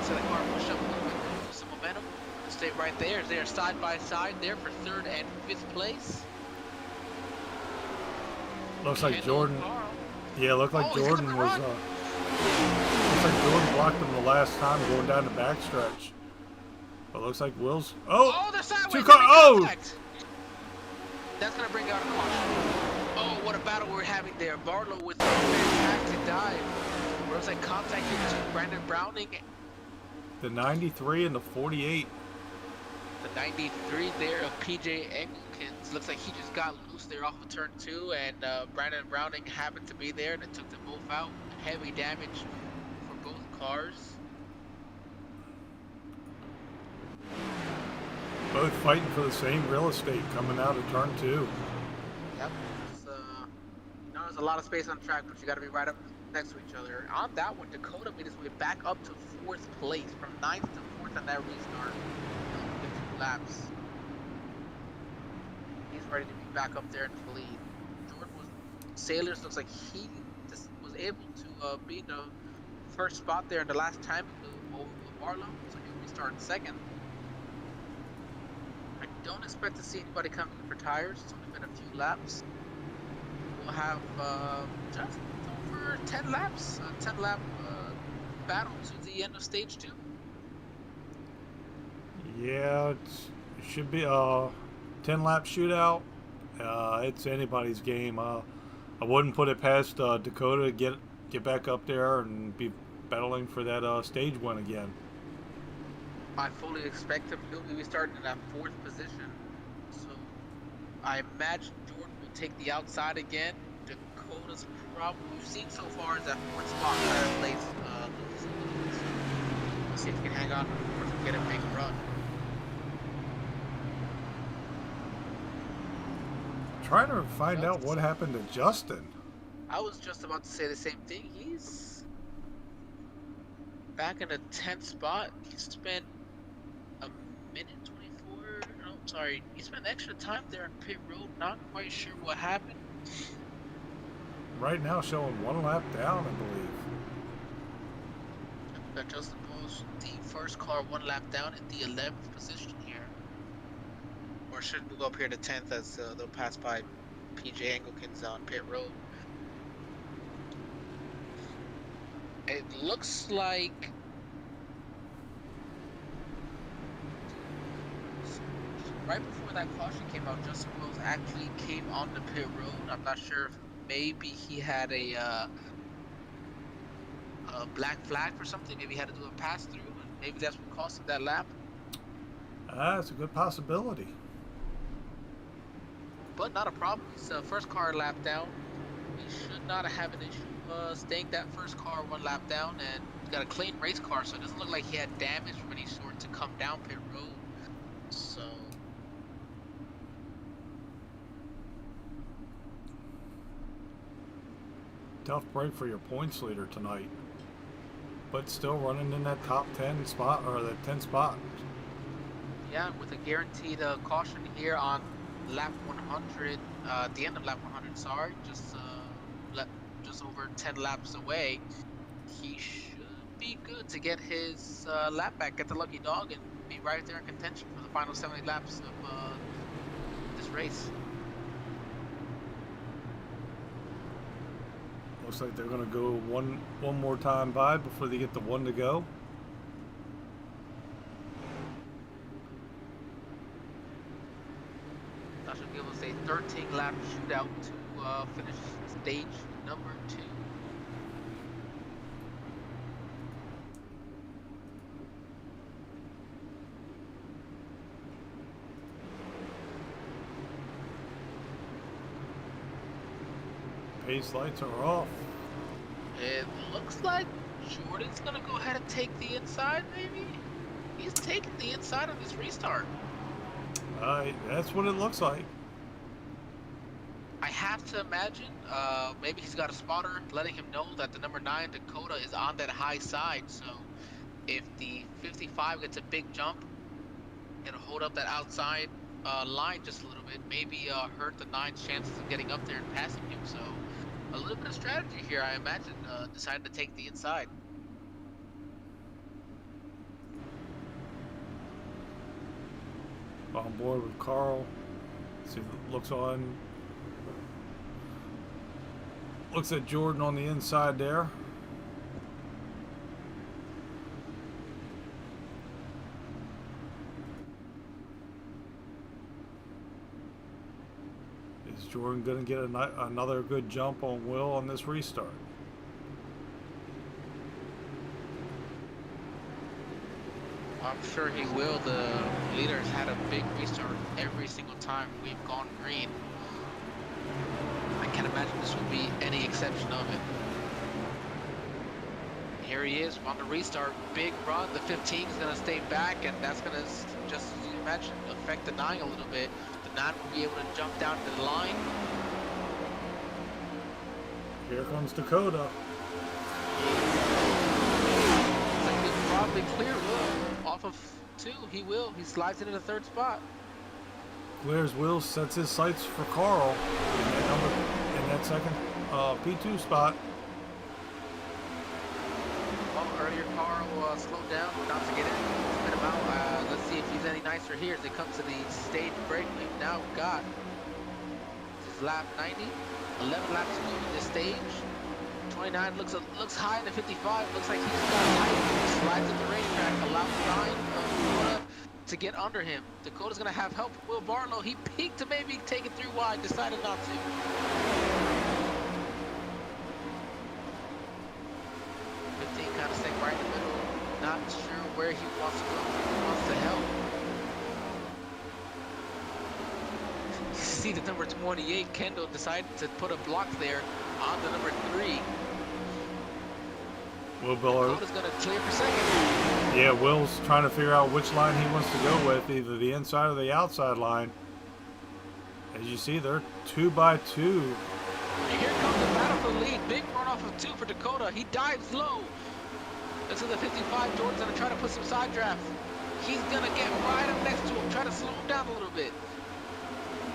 so the car pushed up a little bit, lose some momentum. Stay right there. They're side by side there for third and fifth place. Looks like Jordan. Carl. Yeah, looked like Jordan was. Looks like Jordan blocked him the last time going down the backstretch. But looks like Will's. Oh, they're sideways. Two car. Oh. That's gonna bring out a caution. Oh, what a battle we're having there. Barlow with a fantastic dive. Looks like contact here between Brandon Browning. The 93 and the 48. The 93 there of PJ Engelkins. Looks like he just got loose there off of turn 2, and Brandon Browning happened to be there, and it took them both out. Heavy damage for both cars. Both fighting for the same real estate coming out of turn 2. Yep. There's a lot of space on the track, but you got to be right up next to each other. On that one, Dakota made his way back up to 4th place, from 9th to 4th on that restart. 52 laps. He's ready to be back up there in the lead. Jordan Sailors looks like he just was able to be in the first spot there in the last time over Barlow, so he'll restart second. I don't expect to see anybody coming in for tires. It's only been a few laps. We'll have just over 10 laps, a 10 lap battle to the end of stage 2. Yeah, it should be a 10 lap shootout. It's anybody's game. I wouldn't put it past Dakota to get back up there and be battling for that stage win again. I fully expect him to be starting in that 4th position. So I imagine Jordan will take the outside again. Dakota's problem we've seen so far is that 4th spot that place loses a little bit. So we'll see if he can hang on or if he can get a big run. trying to find out what happened to Justin. I was just about to say the same thing. He's back in the 10th spot. He spent a minute 24. No, sorry. He spent extra time there on pit road. Not quite sure what happened. Right now showing 1 lap down, I believe. Got Justin Boyles, the first car 1 lap down in the 11th position here. Or should we go up here to 10th as they'll pass by PJ Engelken's on pit road. It looks like right before that caution came out, Justin Boyles actually came on the pit road. I'm not sure if maybe he had a black flag for something. Maybe he had to do a pass through, and maybe that's what cost him that lap. That's a good possibility. But not a problem. It's the first car lap down. He should not have an issue staying that first car 1 lap down, and he's got a clean race car, so it doesn't look like he had damage of any sort to come down pit road. So tough break for your points leader tonight, but still running in that top 10 spot, or that 10 spot. yeah, with a guaranteed caution here on lap 100, the end of lap 100, sorry, just over 10 laps away. He should be good to get his lap back, get the lucky dog, and be right there in contention for the final 70 laps of this race. Looks like they're going to go one more time by before they get the 1 to go. That should give us a 13 lap shootout to finish stage number 2. Pace lights are off. It looks like Jordan's gonna go ahead and take the inside, maybe? He's taking the inside on this restart. That's what it looks like. I have to imagine, maybe he's got a spotter letting him know that the number 9 Dakota is on that high side, so if the 55 gets a big jump, it'll hold up that outside line just a little bit, maybe hurt the 9's chances of getting up there and passing him, so a little bit of strategy here, I imagine, decided to take the inside. On board with Carl. See, looks at Jordan on the inside there. Is Jordan going to get another good jump on Will on this restart? I'm sure he will. The leader's had a big restart every single time we've gone green. I can't imagine this would be any exception of it. Here he is on the restart, big run. The 15 is going to stay back, and that's going to just, as you imagine, affect the 9 a little bit. The 9 will be able to jump down to the line. Here comes Dakota. He could probably clear Will off of 2. He will. He slides into the 3rd spot. Clears Will, sets his sights for Carl in that second P2 spot. Well, earlier Carl slowed down not to get in, spin him out. Let's see if he's any nicer here as they come to the stage break. We've now got this is lap 90, 11 laps to go in this stage. 29 looks high in the 55. Looks like he's got height. Slides at the racetrack, allows 9 Dakota to get under him. Dakota's gonna have help. Will Barlow, he peeked to maybe take it through wide, decided not to. 15 kind of staying right in the middle. Not sure where he wants to go. He wants to help. You see the number 28, Kendall, decided to put a block there on the number 3. Will Biller. Dakota's gonna clear for second. Yeah, Will's trying to figure out which line he wants to go with, either the inside or the outside line. As you see, they're 2 by 2. Here comes the battle for the lead. Big run off of 2 for Dakota. He dives low. This is the 55. Jordan's gonna try to put some side drafts. He's gonna get right up next to him. Try to slow him down a little bit.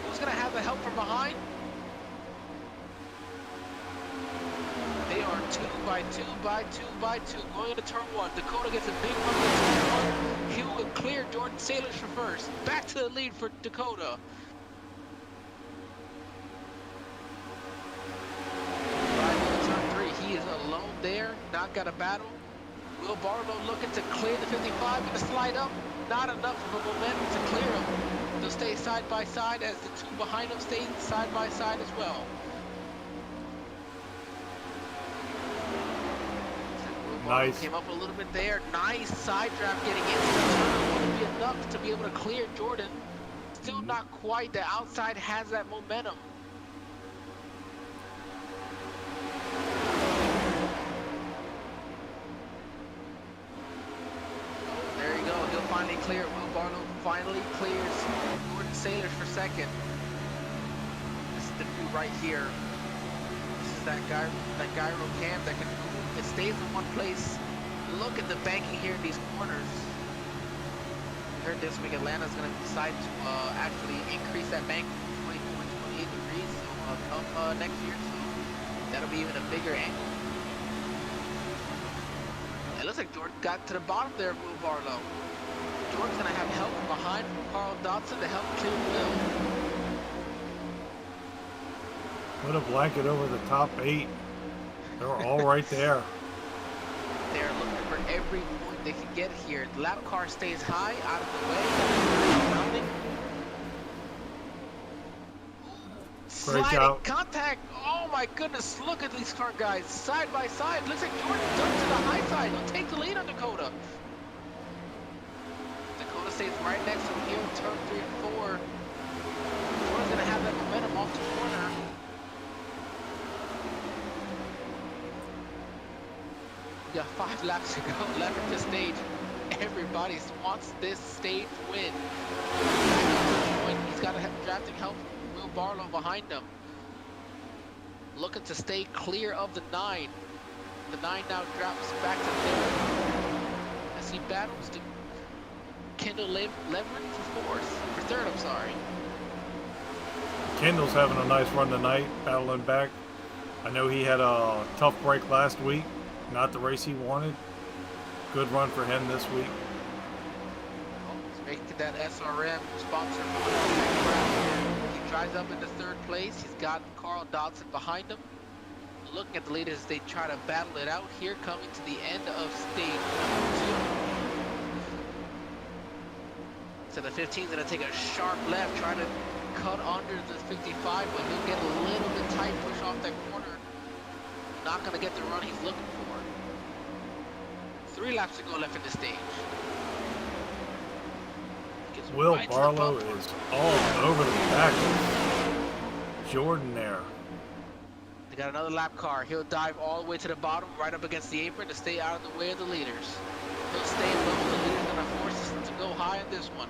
Who's gonna have the help from behind? They are 2 by 2 by 2 by 2. Going into turn 1. Dakota gets a big run into turn 1. He will clear Jordan Sailors for first. Back to the lead for Dakota. He is alone there, not got a battle. Will Barlow looking to clear the 55, gonna slide up. Not enough of a momentum to clear him. They'll stay side by side as the 2 behind him stay side by side as well. Will Barlow Nice. came up a little bit there. Nice side draft getting into the turn. Wouldn't be enough to be able to clear Jordan. Still not quite. The outside has that momentum. Finally clear. Will Barlow finally clears Jordan Sailors for second. This is the view right here. This is that gyro cam that can move. It stays in one place. Look at the banking here in these corners. We heard this week Atlanta's going to decide to actually increase that bank from 24 to 28 degrees come next year. So that'll be even a bigger angle. It looks like Jordan got to the bottom there, Will Barlow. Jordan's gonna have help from behind from Carl Dodson to help clear Will. Put a blanket over the top 8. They're all right there. They're looking for every point they can get here. The lap car stays high, out of the way. Great Sliding job. contact. Oh my goodness, look at these car guys side by side. Looks like Jordan's up to the high side. He'll take the lead on Dakota. Dakota stays right next to him here in turn 3 and 4. Jordan's gonna have that momentum off the corner. We got 5 laps to go left at this stage. Everybody wants this stage win. He's got a drafting help from Will Barlow behind him. Looking to stay clear of the 9. The 9 now drops back to 3rd. As he battles to Kendall Levering for 3rd, I'm sorry. Kendall's having a nice run tonight, battling back. I know he had a tough break last week. Not the race he wanted. Good run for him this week. He's making that SRM sponsor. He drives up into 3rd place. He's got Carl Dodson behind him. Looking at the leaders as they try to battle it out here, coming to the end of stage 2. So the 15's gonna take a sharp left, try to cut under the 55, but he'll get a little bit tight, push off that corner. Not gonna get the run he's looking for. 3 laps to go left in the stage. Gets Will right to the Barlow bumper. is all over the back of Jordan there. They got another lap car. He'll dive all the way to the bottom, right up against the apron to stay out of the way of the leaders. He'll stay low. The leader's gonna force him to go high in this one.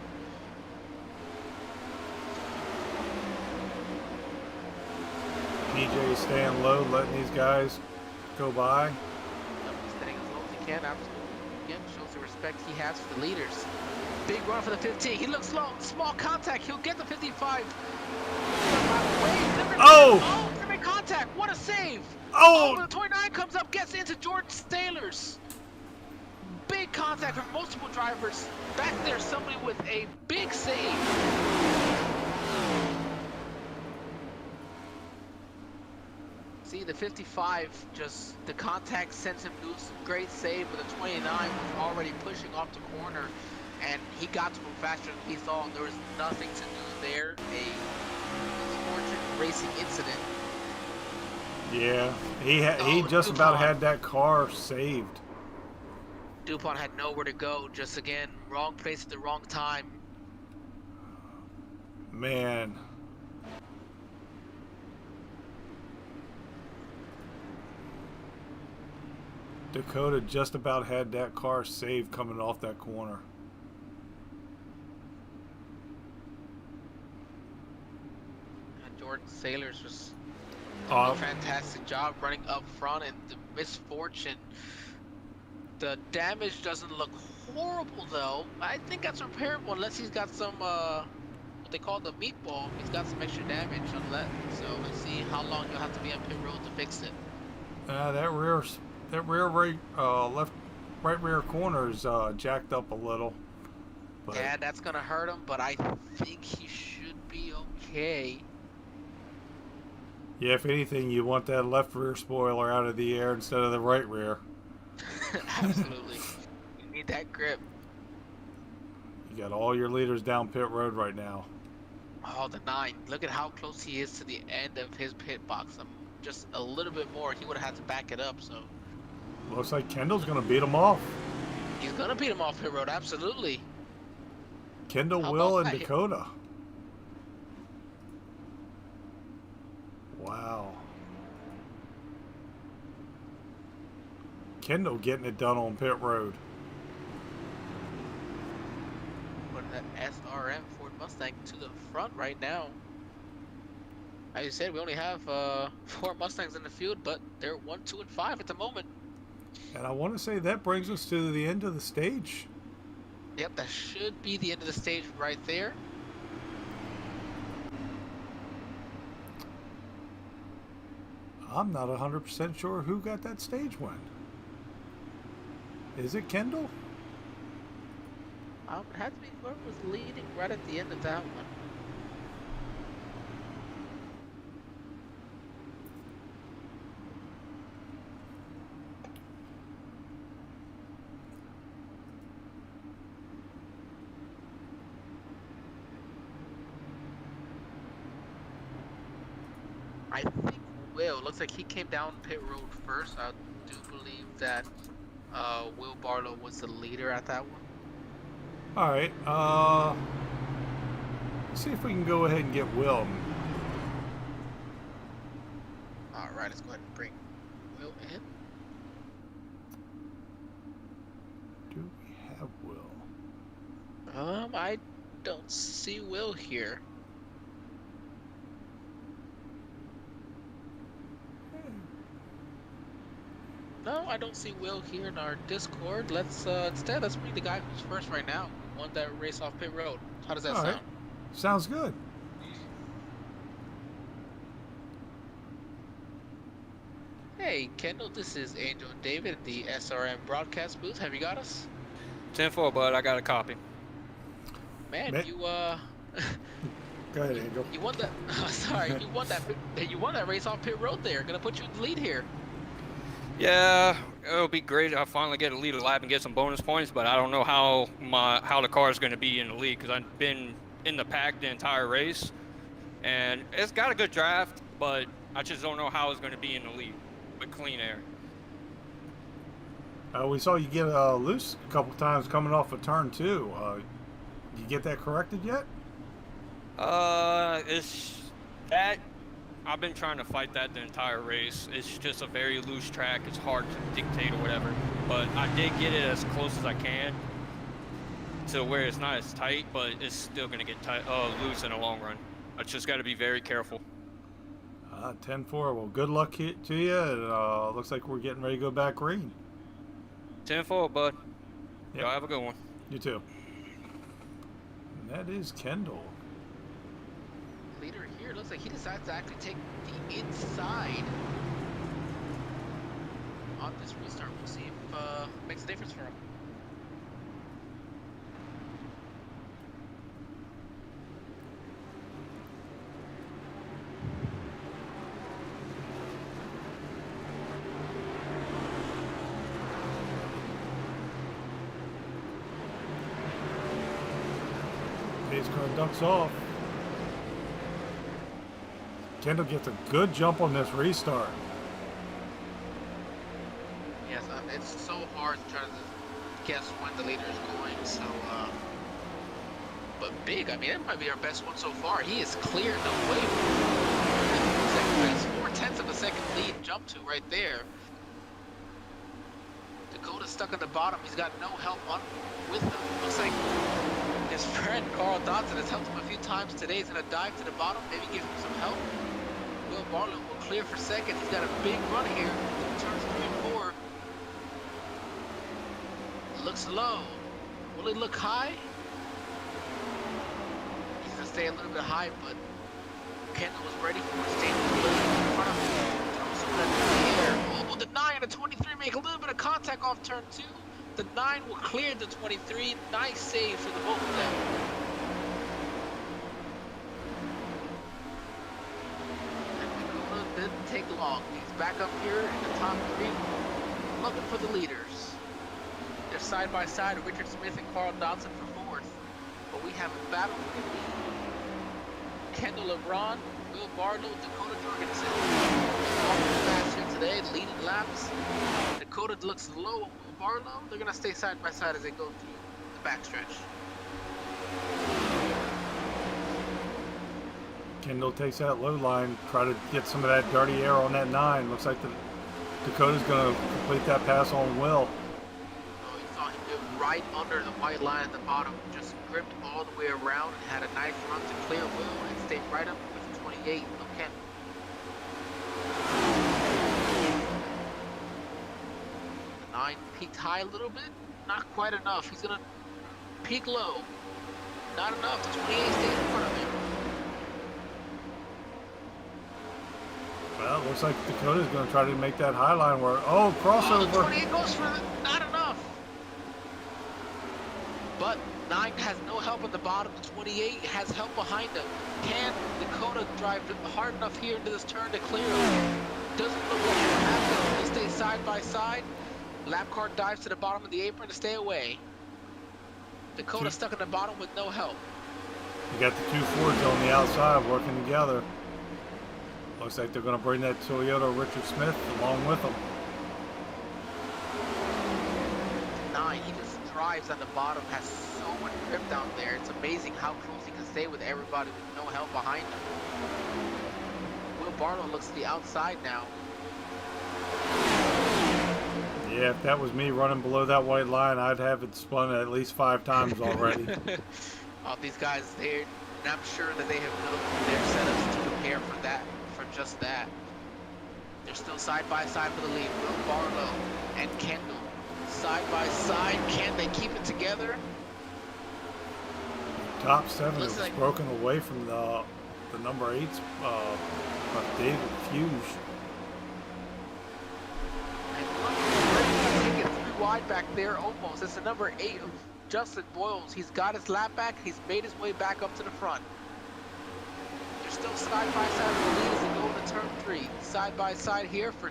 PJ staying low, letting these guys go by. He's staying as low as he can. Absolutely. Again, shows the respect he has for the leaders. Big run for the 15. He looks slow. Small contact. He'll get the 55. Oh! Limit contact. What a save. Oh! The 29 comes up, gets into Jordan Sailors. Big contact from multiple drivers. Back there, somebody with a big save. See, the 55, just the contact sends him loose. Great save, but the 29 was already pushing off the corner, and he got to him faster than he thought. There was nothing to do there. A misfortunate racing incident. Yeah, he just DuPont. about had that car saved. DuPont had nowhere to go. Just again, wrong place at the wrong time. Man. Dakota just about had that car saved coming off that corner. Jordan Sailors was doing Uh, a fantastic job running up front, and the misfortune. The damage doesn't look horrible though. I think that's repairable unless he's got some what they call the meatball. He's got some extra damage unless. So let's see how long you'll have to be on pit road to fix it. that rear right right rear corner is jacked up a little. But Yeah, that's gonna hurt him, but I think he should be okay. yeah, if anything, you want that left rear spoiler out of the air instead of the right rear. Absolutely. You need that grip. You got all your leaders down pit road right now. Oh, the 9. Look at how close he is to the end of his pit box. Just a little bit more, he would have had to back it up, so. Looks like Kendall's going to beat him off. He's going to beat him off pit road, absolutely. Kendall, How Will, about and that? Dakota. Wow. Kendall getting it done on pit road. Putting that SRM Ford Mustang to the front right now. As you said, we only have 4 Mustangs in the field, but they're 1, 2, and 5 at the moment. And I want to say that brings us to the end of the stage. Yep, that should be the end of the stage right there. I'm not 100% sure who got that stage win. Is it Kendall? It had to be whoever was leading right at the end of that one. I think Will. Looks like he came down pit road first. I do believe that Will Barlow was the leader at that one. All right. Let's see if we can go ahead and get Will. All right, let's go ahead and bring Will in. Do we have Will? I don't see Will here. No, I don't see Will here in our Discord. Let's instead let's bring the guy who's first right now, who won that race off pit road. How does that All sound? right. Sounds good. Hey, Kendall, this is Angel and David at the SRM broadcast booth. Have you got us? 10-4, bud. I got a copy. Man, Man. you Go ahead, Angel. you won that. Sorry, you won that race off pit road. There, gonna put you in the lead here. Yeah, it'll be great if I finally get a lead a lap and get some bonus points, but I don't know how the car is going to be in the lead because I've been in the pack the entire race, and it's got a good draft, but I just don't know how it's going to be in the lead with clean air. We saw you get loose a couple times coming off of turn 2. You get that corrected yet? It's that. I've been trying to fight that the entire race. It's just a very loose track. It's hard to dictate or whatever. But I did get it as close as I can to where it's not as tight, but it's still going to get loose in the long run. I just got to be very careful. 10-4. Well, good luck to you. It looks like we're getting ready to go back green. 10-4, bud. Yep. Y'all have a good one. You too. And that is Kendall. Leader here looks like he decides to actually take the inside on this restart. We'll see if it makes a difference for him. Pace car ducks off. Kendall gets a good jump on this restart. Yes, it's so hard to try to guess when the leader is going. So, but big. I mean, that might be our best one so far. He is cleared the way. Second place, 0.4 of a second lead jump to right there. Dakota's stuck at the bottom. He's got no help on with him. Looks like His friend Carl Dodson has helped him a few times today. He's going to dive to the bottom, maybe give him some help. Will Barlow will clear for second. He's got a big run here. Turns 3 and 4. Looks low. Will he look high? He's going to stay a little bit high, but Kendall was ready for it. Staying in front of him. Oh, the 9 and the 23 make a little bit of contact off turn 2. The 9 will clear the 23. Nice save for the both of them. And didn't take long. He's back up here in the top 3, looking for the leaders. They're side by side, Richard Smith and Carl Dodson for 4th. But we have a battle for the lead. Kendall LeBron, Will Barlow, Dakota Jorgensen. Walking fast here today, leading laps. Dakota looks low on Will Barlow. They're going to stay side by side as they go through the backstretch. Kendall takes that low line, try to get some of that dirty air on that 9. Looks like Dakota's going to complete that pass on Will. Oh, you saw him get right under the white line at the bottom. Just gripped all the way around and had a nice run to clear Will and stayed right up with 28. Okay. The 9 peaked high a little bit. Not quite enough. He's going to peak low. Not enough. The 28 stays in front of him. Well, looks like Dakota's going to try to make that high line work. Oh, crossover. Oh, 28 goes for it. Not enough. But 9 has no help at the bottom. The 28 has help behind him. Can Dakota drive hard enough here into this turn to clear him? Doesn't look like it'll happen. They'll stay side by side. Lap car dives to the bottom of the apron to stay away. Dakota stuck at the bottom with no help. You got the 2 Fords on the outside working together. Looks like they're going to bring that Toyota Richard Smith along with them. 9, he just drives on the bottom, has so much grip down there. It's amazing how close he can stay with everybody with no help behind him. Will Barlow looks to the outside now. Yeah, if that was me running below that white line, I'd have it spun at least 5 times already. These guys, and I'm sure that they have built their setups to prepare for that, for just that. They're still side by side for the lead. Will Barlow and Kendall side by side. Can they keep it together? Top 7 Looks is like- broken away from the number 8's of David Fuge. Take it 3 wide back there almost. It's the number 8 of Justin Boyles. He's got his lap back. He's made his way back up to the front. They're still side by side for the lead as they go into turn 3. Side by side here for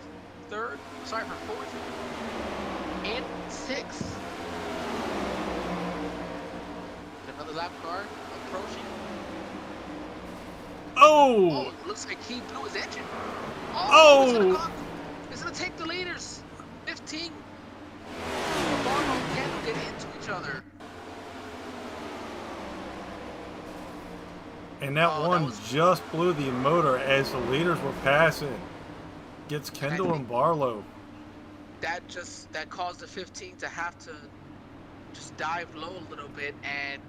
4th and 6th. Another lap car approaching. Oh! Oh, it looks like he blew his engine. Oh! It's gonna take the leaders. 15. Barlow and Kendall get into each other. And that one just blew the motor as the leaders were passing. Gets Kendall and Barlow. That caused the 15 to have to just dive low a little bit, and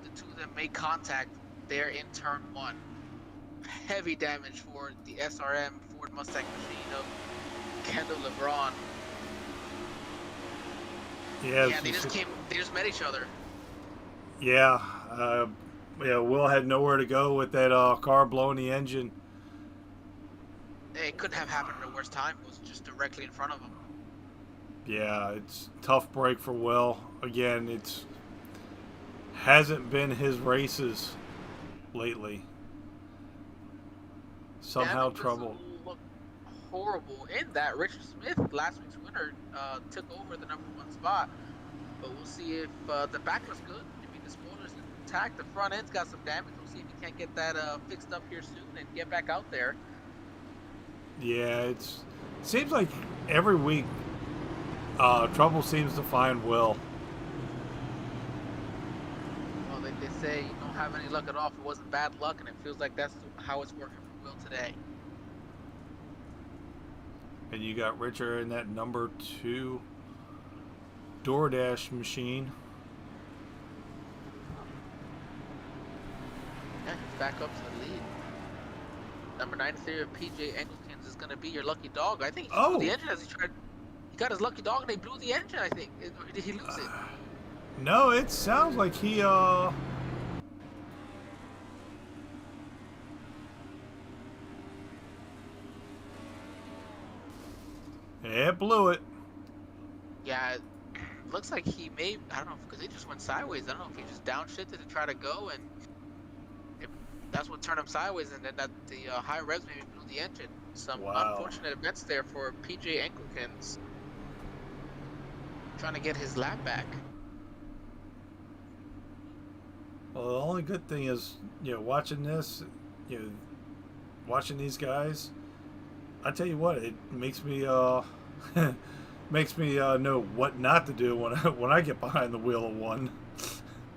the 2 of them made contact there in turn 1. Heavy damage for the SRM Ford Mustang machine of Kendall LeBron. Yeah, they just met each other. Yeah, Will had nowhere to go with that car blowing the engine. It couldn't have happened at a worse time. It was just directly in front of him. Yeah, it's a tough break for Will. Again, it's hasn't been his races lately. Somehow trouble. Looked horrible in that. Richard Smith, last week's winner, took over the number 1 spot. But we'll see if the back looks good. I mean, the spoiler's intact. The front end's got some damage. We'll see if he can't get that fixed up here soon and get back out there. Yeah, it seems like every week trouble seems to find Will. Well, they say you don't have any luck at all if it wasn't bad luck, and it feels like that's how it's working for Will today. And you got Richard in that number 2 DoorDash machine. back up to the lead. Number 93 of PJ Engelkens is going to be your lucky dog. I think he blew the engine as he tried. He got his lucky dog and they blew the engine, I think. Or did he lose it? No, it sounds like he, it blew it. Yeah, it looks like he may, I don't know, because he just went sideways. I don't know if he just downshifted to try to go, and if that's what turned him sideways, and then that the high revs maybe blew the engine. Some unfortunate events there for PJ Engelkens. Trying to get his lap back. Well, the only good thing is, watching this, watching these guys, I tell you what, it makes me, makes me know what not to do when I get behind the wheel of one.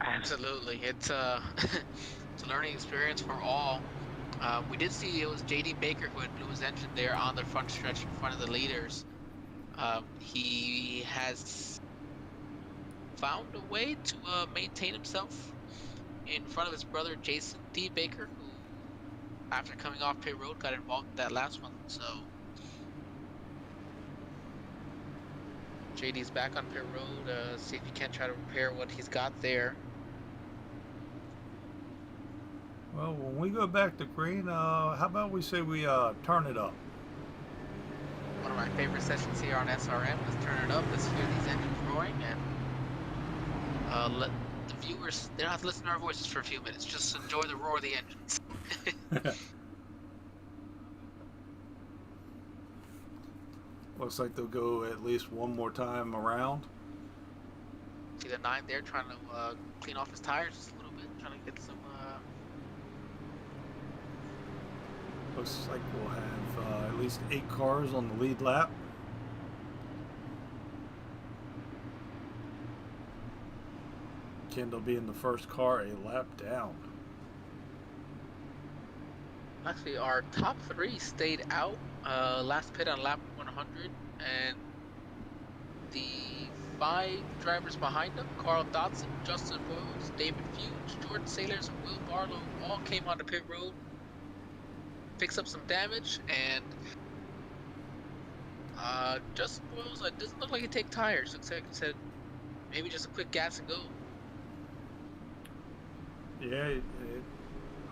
Absolutely, it's it's a learning experience for all. We did see it was JD Baker who had blew his engine there on the front stretch in front of the leaders. He has found a way to maintain himself in front of his brother Jason D. Baker, who, after coming off pit road, got involved in that last one. So JD's back on pit road. See if he can try to repair what he's got there. Well, when we go back to green, how about we say we turn it up? One of my favorite sessions here on SRM is turn it up. Let's hear these engines roaring and let the viewers, they don't have to listen to our voices for a few minutes. Just enjoy the roar of the engines. Looks like they'll go at least one more time around. See the 9 there trying to clean off his tires just a little bit, trying to get some. Looks like we'll have at least 8 cars on the lead lap. Kendall being the first car a lap down. Actually, our top 3 stayed out. Last pit on lap 100, and the 5 drivers behind them, Carl Dotson, Justin Boyles, David Fuge, Jordan Sailors, and Will Barlow, all came onto pit road. Picks up some damage, and Justin Boyles, it doesn't look like he take tires. Looks like he said maybe just a quick gas and go. Yeah,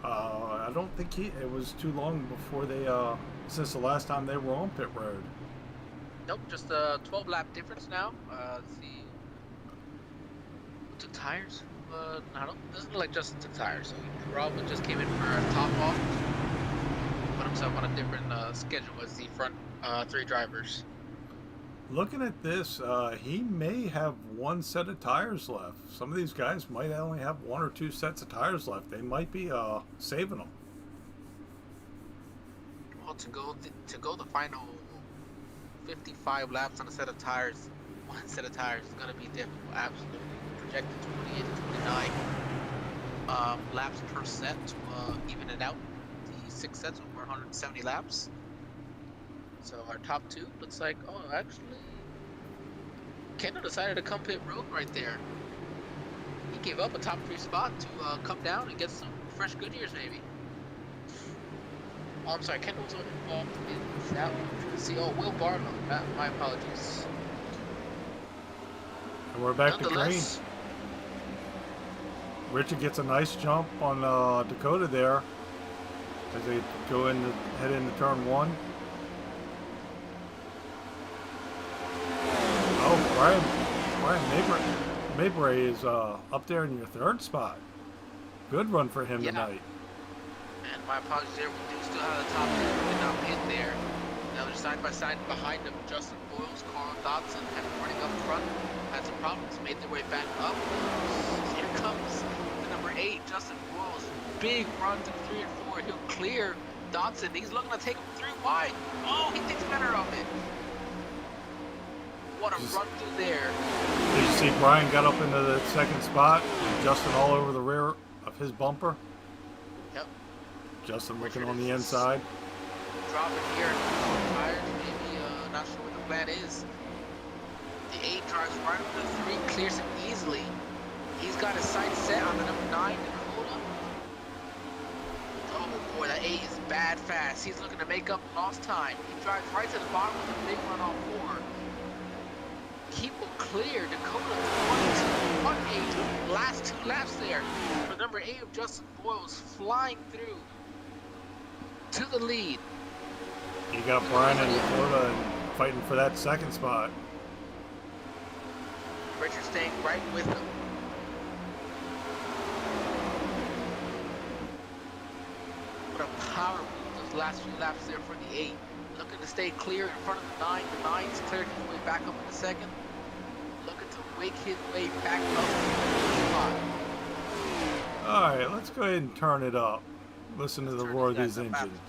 I don't think it was too long before they, since the last time they were on pit road. Nope, just a 12 lap difference now. Let's see. Who took tires? I don't, doesn't look like Justin took tires, so he probably just came in for a top off. Put himself on a different schedule as the front 3 drivers. Looking at this, he may have 1 set of tires left. Some of these guys might only have 1 or 2 sets of tires left. They might be saving them. Well, to go the final 55 laps on a set of tires, 1 set of tires is going to be difficult. Absolutely. Projected 28 to 29 laps per set to even it out. The 6 sets over 170 laps. So our top 2 looks like, oh, actually, Kendall decided to come pit road right there. He gave up a top 3 spot to come down and get some fresh Goodyears, maybe. Oh, I'm sorry, Kendall was involved in that one. See, oh, Will Barlow. My apologies. And we're back to green. Richard gets a nice jump on Dakota there as they go in, head into turn 1. Oh, Brian Mayberry is up there in your 3rd spot. Good run for him tonight. And my apologies there, we do still have the top 2 did not hit there. Now they're side by side behind them. Justin Boyles, Carl Dotson have been running up front. Had some problems, made their way back up. Here comes the number 8, Justin Boyles. Big run to 3 and 4. He'll clear Dotson. He's looking to take him 3 wide. Oh, he thinks better of it. What a run through there. Did you see Brian got up into the 2nd spot and Justin all over the rear of his bumper? Yep. Justin looking on the inside. Dropping here on tires, maybe, not sure what the plan is. The 8 drives right over the 3, clears him easily. He's got his sights set on the number 9, Dakota. bad fast. He's looking to make up lost time. He drives right to the bottom with a big run on 4. Keep him clear. Dakota 1-2, 1-8. Last 2 laps there for number 8 of Justin Boyles, flying through to the lead. You got Brian and Dakota fighting for that second spot. Richard staying right with him. What a power move those last few laps there for the 8. Looking to stay clear in front of the 9. The 9's cleared his way back up in the second. Looking to wake his way back up to the spot. Alright, let's go ahead and turn it up. Listen to the roar of these engines.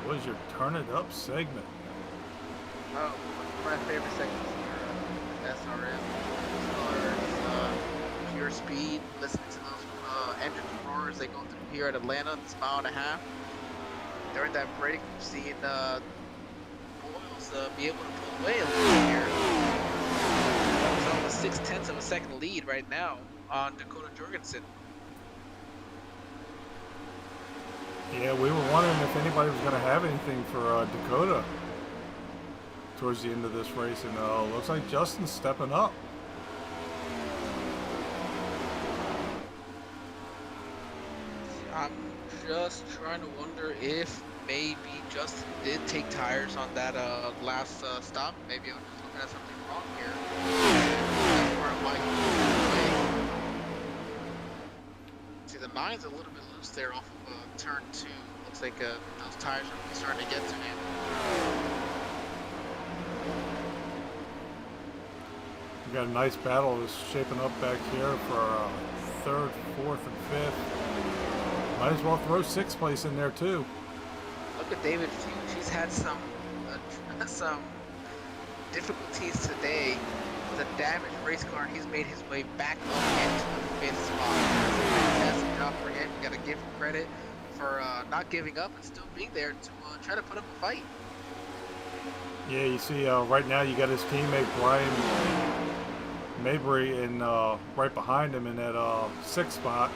That was your turn it up segment. Oh, one of my favorite segments here, SRM. Pure speed. Listening to those engine roars they go through here at Atlanta. It's a mile and a half. During that break, we've seen Boyles be able to pull away a little bit here. He's almost 6/10 of a second lead right now on Dakota Jorgensen. Yeah, we were wondering if anybody was going to have anything for Dakota towards the end of this race, and looks like Justin's stepping up. I'm just trying to wonder if maybe Justin did take tires on that last stop. Maybe I was just looking at something wrong here. That's where it might go away. See, the 9's a little bit loose there off of turn 2. Looks like those tires are really starting to get to him. We got a nice battle that's shaping up back here for 3rd, 4th, and 5th. Might as well throw 6th place in there too. Look at David Fuchs. He's had some difficulties today with a damaged race car, and he's made his way back up into the 5th spot. That's a fantastic job for him. You got to give him credit for not giving up and still being there to try to put up a fight. Yeah, you see right now you got his teammate Brian Mabry in right behind him in that 6th spot.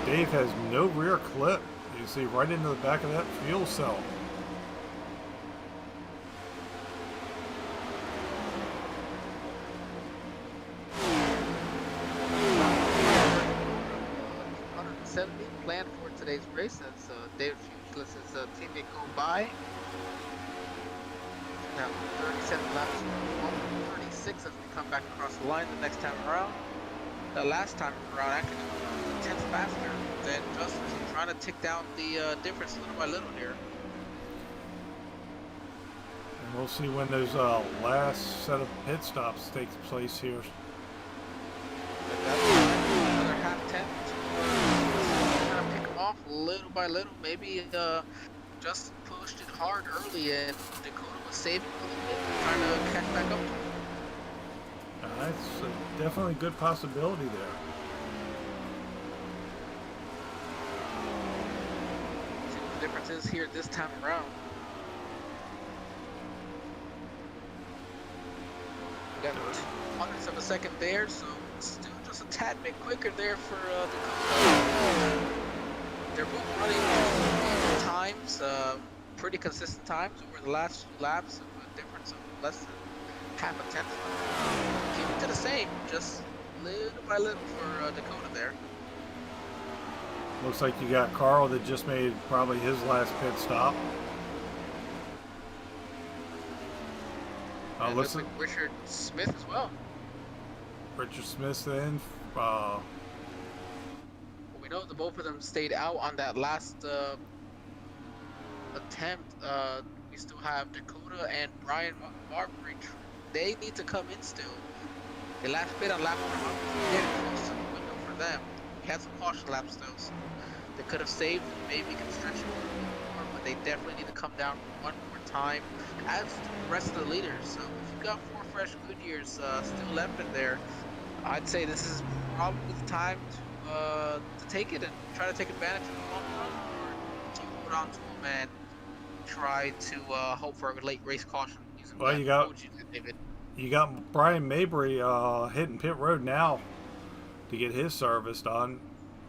Dave has no rear clip. You see right into the back of that fuel cell. Planned for today's race as David Fuchs lets his teammate go by. Now 37 laps, 36 as we come back across the line the next time around. The last time around, actually, 10th faster than Justin. So trying to tick down the difference little by little here. And we'll see when those last set of pit stops takes place here. Another half 10. Trying to pick them off little by little. Maybe Justin pushed it hard early and Dakota was saving a little bit, trying to catch back up to him. That's definitely a good possibility there. See what the difference is here this time around. We got 200ths of a second there, so still just a tad bit quicker there for Dakota. They're both running times, pretty consistent times over the last few laps, with a difference of less than half a tenth. Keep it to the same, just little by little for Dakota there. Looks like you got Carl that just made probably his last pit stop. Looks like Richard Smith as well. Richard Smith then. We know that both of them stayed out on that last attempt. We still have Dakota and Brian Marbury. They need to come in still. The last bit on lap 100, getting close to the window for them. We had some caution laps still, so they could have saved, maybe can stretch it a little bit more, but they definitely need to come down one more time, as do the rest of the leaders. So if you've got 4 fresh Goodyears still left in there, I'd say this is probably the time to take it and try to take advantage of the long run, or to hold on to them and try to hope for a late race caution. Well, you got Brian Mabry hitting pit road now to get his service done,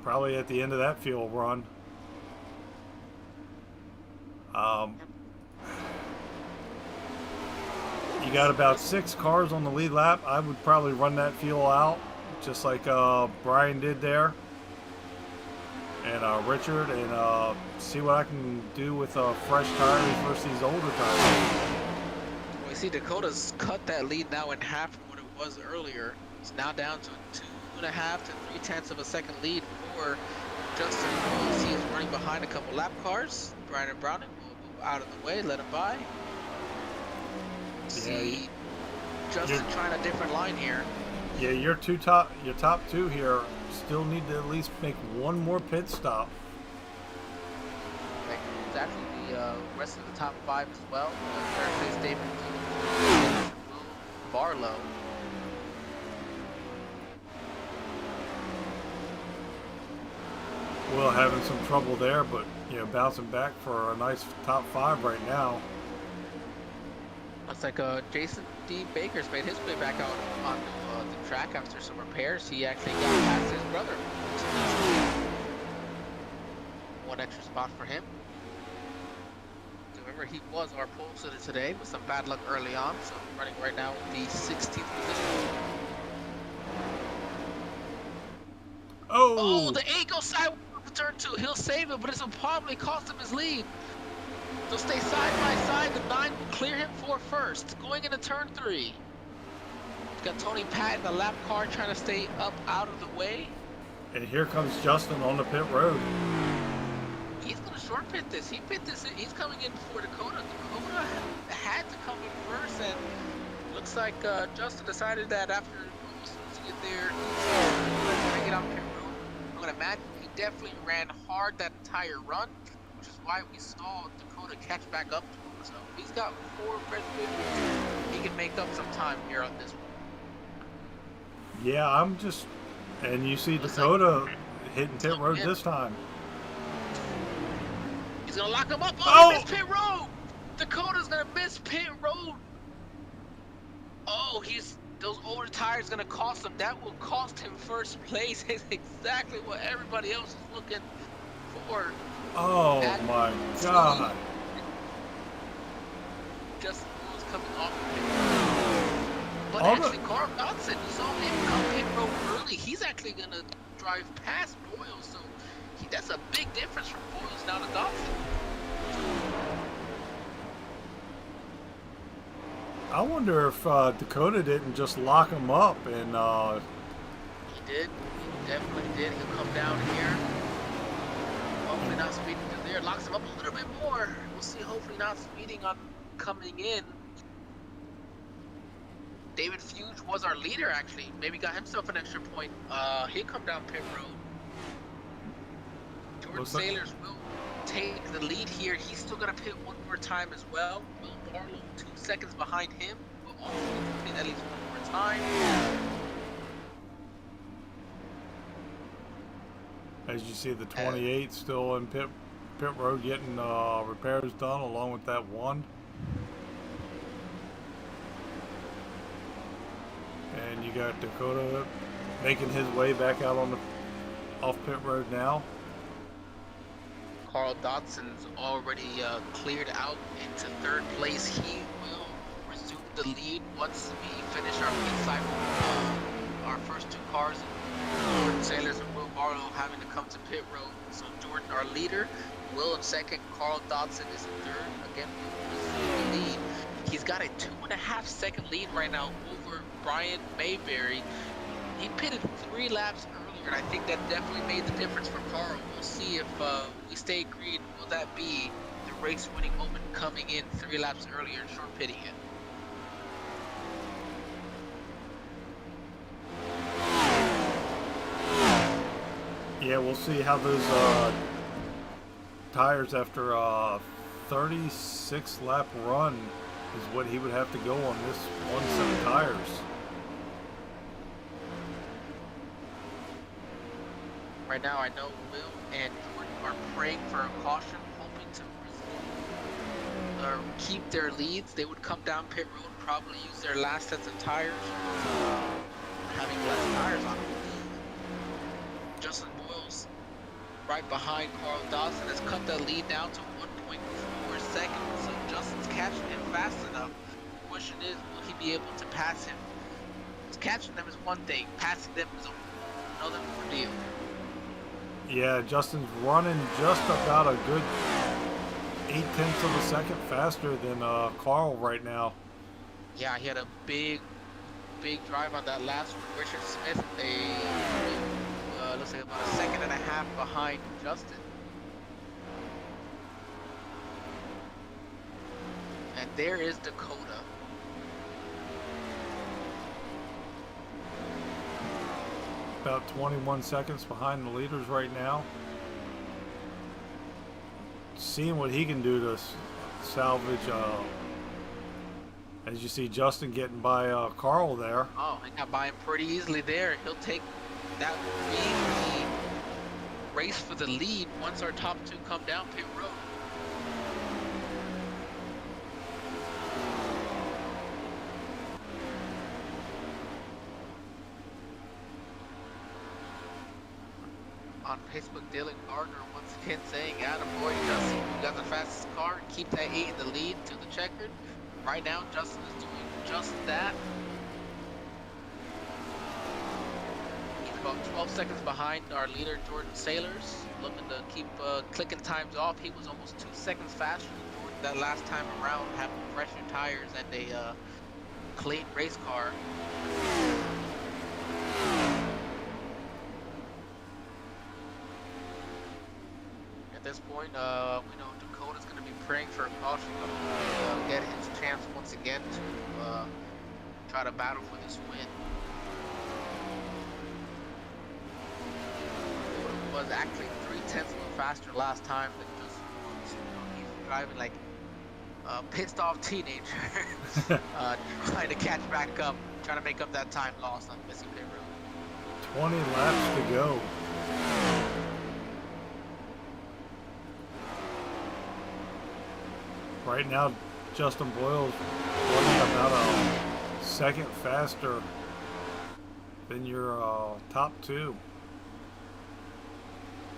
probably at the end of that fuel run. You got about 6 cars on the lead lap. I would probably run that fuel out, just like Brian did there, and Richard, and see what I can do with fresh tires versus these older tires. We see Dakota's cut that lead now in half from what it was earlier. It's now down to 2.5 to 3/10 of a second lead for Justin Boyles. He's running behind a couple lap cars. Brandon Browning will move out of the way, let him by. See Justin trying a different line here. Yeah, your top 2 here still need to at least make one more pit stop rest of the top 5 as well. Third place, David Fuge, Barlow. Will having some trouble there, but bouncing back for a nice top 5 right now. Looks like Jason D. Baker's made his way back out on the track after some repairs. He actually got past his brother. One extra spot for him. Remember, he was our pole sitter today with some bad luck early on, so running right now in the 16th position. Oh, the 8 goes sideways for turn 2. He'll save it, but it'll probably cost him his lead. They'll stay side by side. The 9 will clear him for first. Going into turn 3. He's got Tony Patton, the lap car, trying to stay up out of the way. And here comes Justin on the pit road. He's going to short pit this. He pit this. He's coming in before Dakota. Dakota had to come in first, and looks like Justin decided that after almost losing it there, he's going to get out pit road. I'm going to imagine he definitely ran hard that entire run, which is why we saw Dakota catch back up to him. So he's got 4 fresh vehicles. He can make up some time here on this one. Yeah, and you see Dakota hitting pit road this time. He's gonna lock him up. Oh, he missed pit road. Dakota's gonna miss pit road. Oh, those older tires gonna cost him. That will cost him first place. It's exactly what everybody else is looking for. Oh my God. Just was coming off of pit road. But actually, Carl Dodson, you saw him come pit road early. He's actually gonna drive past Boyles, so that's a big difference from Boyles now to Dodson. I wonder if Dakota didn't just lock him up and. He did. He definitely did. He'll come down here. Hopefully not speeding through there. Locks him up a little bit more. We'll see. Hopefully not speeding on coming in. David Fuge was our leader, actually. Maybe got himself an extra point. He'll come down pit road. Jordan Sailors will take the lead here. He's still going to pit one more time as well. Will Barlow 2 seconds behind him. Will also pit at least one more time. As you see, the 28 still in pit road getting repairs done along with that 1. And you got Dakota making his way back out on the off pit road now. Carl Dodson's already cleared out into 3rd place. He will resume the lead once we finish our pit cycle. Our first 2 cars, Jordan Sailors and Will Barlow, having to come to pit road. So Jordan, our leader, Will in 2nd, Carl Dodson is in 3rd. Again, resume the lead. He's got a 2.5 second lead right now over Brian Mayberry. He pitted 3 laps earlier, and I think that definitely made the difference for Carl. We'll see if we stay green. Will that be the race-winning moment coming in 3 laps earlier and short pitting it? Yeah, we'll see how those tires after a 36 lap run is what he would have to go on this one set of tires. Right now, I know Will and Jordan are praying for a caution, hoping to keep their leads. They would come down pit road, probably use their last sets of tires, having less tires on them. Justin Boyles, right behind Carl Dawson, has cut the lead down to 1.4 seconds. So Justin's catching him fast enough. The question is, will he be able to pass him? Catching them is one thing, passing them is another ordeal. Yeah, Justin's running just about a good 0.8 of a second faster than Carl right now. Yeah, he had a big drive on that last one. Richard Smith, looks like about 1.5 seconds behind Justin. And there is Dakota. About 21 seconds behind the leaders right now. seeing what he can do to salvage. As you see, Justin getting by Carl there. Oh, he got by him pretty easily there. He'll take that will be the race for the lead once our top two come down pit road. On Facebook, Dylan Gardner once again saying, "Attaboy, Justin, you got the fastest car. Keep that 8 in the lead to the checkered." Right now, Justin is doing just that. He's about 12 seconds behind our leader, Jordan Sailors. Looking to keep clicking times off. He was almost 2 seconds faster than Jordan that last time around, having fresher tires and a clean race car. At this point, we know Dakota's going to be praying for a caution to get his chance once again to try to battle for this win. Dakota was actually 3/10 faster last time than just he's driving like a pissed off teenager, trying to catch back up, trying to make up that time lost on missing pit road. 20 laps to go. Right now, Justin Boyles running about a second faster than your top two.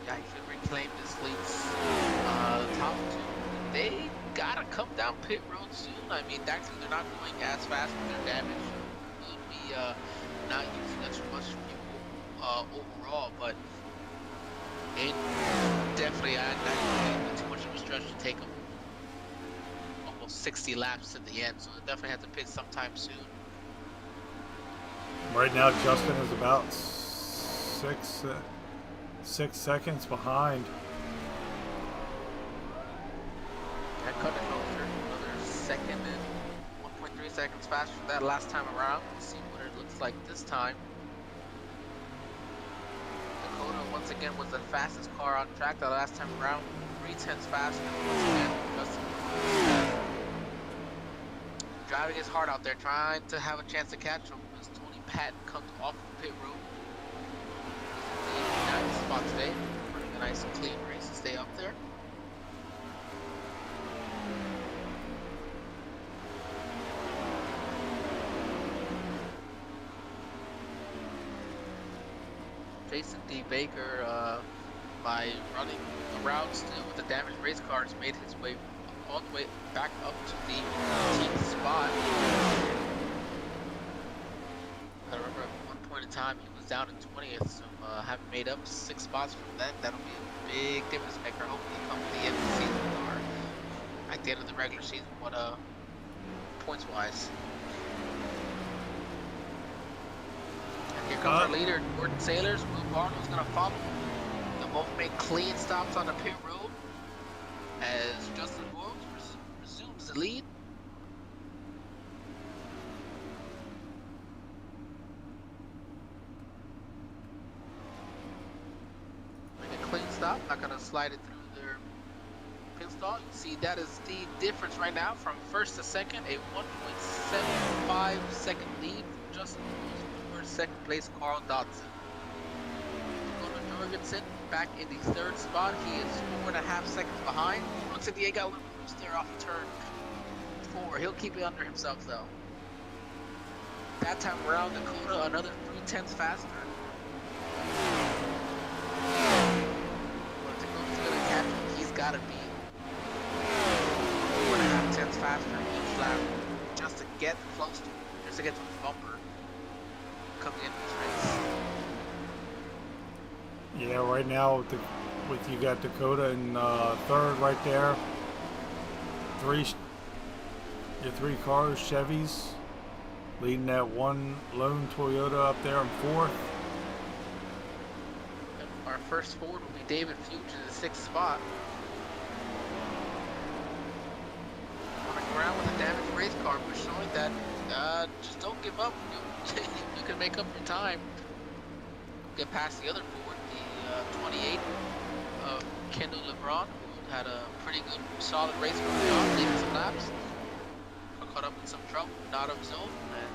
Yeah, he should reclaim this lead's top two. They gotta come down pit road soon. I mean, actually, they're not going as fast with their damage. Could be not using as much fuel overall, but it definitely not too much of a stretch to take them 60 laps at the end, so they definitely have to pit sometime soon. Right now, Justin is about 6 seconds behind. Yeah, cut it closer. Another second and 1.3 seconds faster than that last time around. Let's see what it looks like this time. Dakota once again was the fastest car on track the last time around. 3/10 faster. Once again, Justin driving his heart out there, trying to have a chance to catch him as Tony Patton comes off the pit road. Nice spot today. Running a nice clean race to stay up there. Jason D. Baker, by running around still with the damaged race cars, made his way all the way back up to the 15th spot. I remember at one point in time he was down in 20th, so having made up 6 spots from that, that'll be a big difference maker. Hopefully come to the end of the season or at the end of the regular season, what points wise. And here comes our leader, Jordan Sailors. Will Barlow's gonna follow. They both make clean stops on the pit road as Justin Boyles resumes the lead. Make a clean stop, not gonna slide it through their pit stall. You see that is the difference right now from first to second, a 1.75 second lead for Justin Boyles over second place Carl Dodson. Jorgensen back in the 3rd spot. He is 4.5 seconds behind. Looks like the got a little loose there off turn 4. He'll keep it under himself though. That time around, Dakota another 3/10 faster. But Dakota's gonna catch him. He's gotta be 4.5 tenths faster each lap just to get close to him, just to get to his bumper coming into this race. Yeah, right now with you got Dakota in 3rd right there. Your 3 cars, Chevys, leading that one lone Toyota up there in 4th. Our first Ford will be David Fuge in the 6th spot. Running around with a damaged race car, but showing that just don't give up. You can make up your time. Get past the other Ford, the 28 of Kendall LeBron, who had a pretty good, solid race early on, leading some laps. Got caught up in some trouble, not of his own, and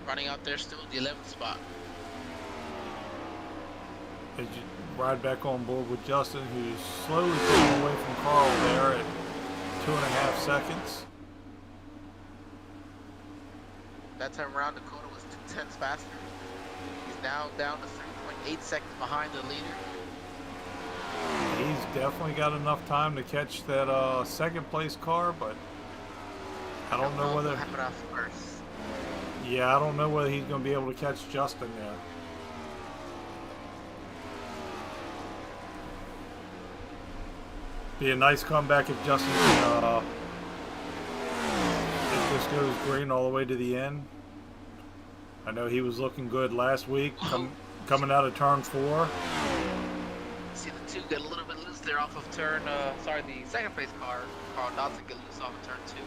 running out there still in the 11th spot. As you ride back on board with Justin, who's slowly pulling away from Carl there at 2.5 seconds. That time around, Dakota was 2/10 faster. He's now down to 3.8 seconds behind the leader. He's definitely got enough time to catch that second place car, but I don't know whether. Happen off first. Yeah, I don't know whether he's going to be able to catch Justin there. Be a nice comeback if Justin can, if this goes green all the way to the end. I know he was looking good last week, coming out of turn 4. See the two get a little bit loose there off of turn, the second place car, Carl Dodson, get loose off of turn 2.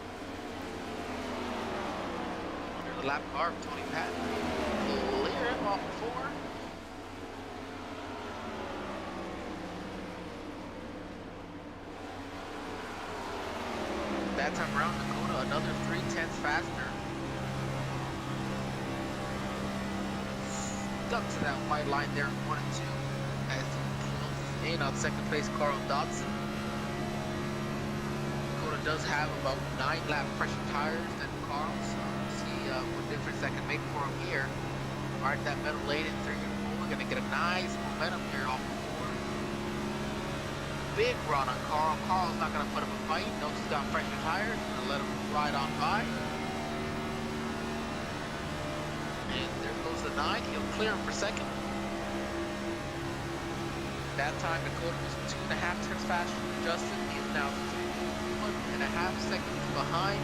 Under the lap car of Tony Patton. Clear him off of 4. That time around, Dakota another 3/10 faster. Stuck to that white line there in 1 and 2 as he closes in on second place Carl Dodson. Dakota does have about 9 lap fresher tires than Carl, so we'll see what difference that can make for him here. Right, that middle lane in 3 and 4, gonna get a nice momentum here off of 4. Big run on Carl. Carl's not going to put up a fight. Knows he's got fresher tires. Going to let him ride on by. And there goes the 9. He'll clear him for second. That time Dakota was 2.5 turns faster than Justin. He is now 1.5 seconds behind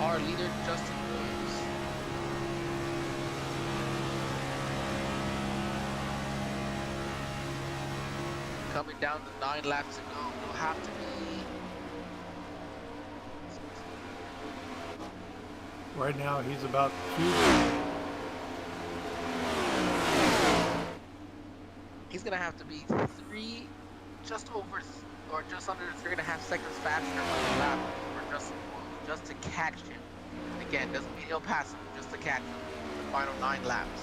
our leader, Justin Boyles. Coming down to 9 laps to go. It'll have to be. Right now, he's about 2. He's gonna have to be 3, just over, or just under 3.5 seconds faster on the lap for Justin Boyles, just to catch him. Again, doesn't mean he'll pass him, just to catch him. The final 9 laps.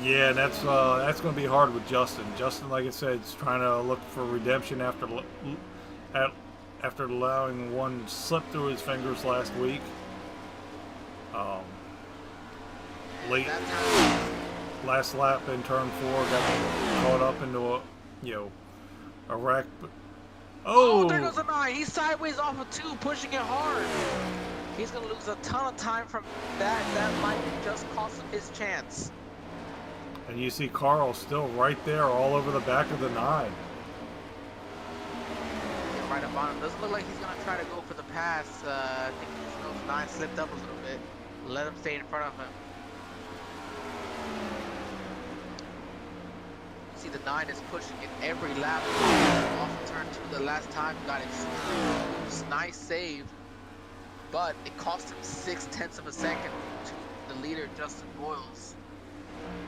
Yeah, that's going to be hard with Justin. Justin, like I said, is trying to look for redemption after allowing one slip through his fingers last week. Late last lap in turn 4, got caught up into a wreck. Oh, there goes a 9. He's sideways off of 2, pushing it hard. He's gonna lose a ton of time from that. That might just cost him his chance. And you see Carl still right there all over the back of the 9. Right up on him. Doesn't look like he's going to try to go for the pass. I think he just knows 9 slipped up a little bit. Let him stay in front of him. See the 9 is pushing it every lap. Off of turn 2 the last time. Got it loose. Nice save. But it cost him 0.6 of a second to the leader, Justin Boyles.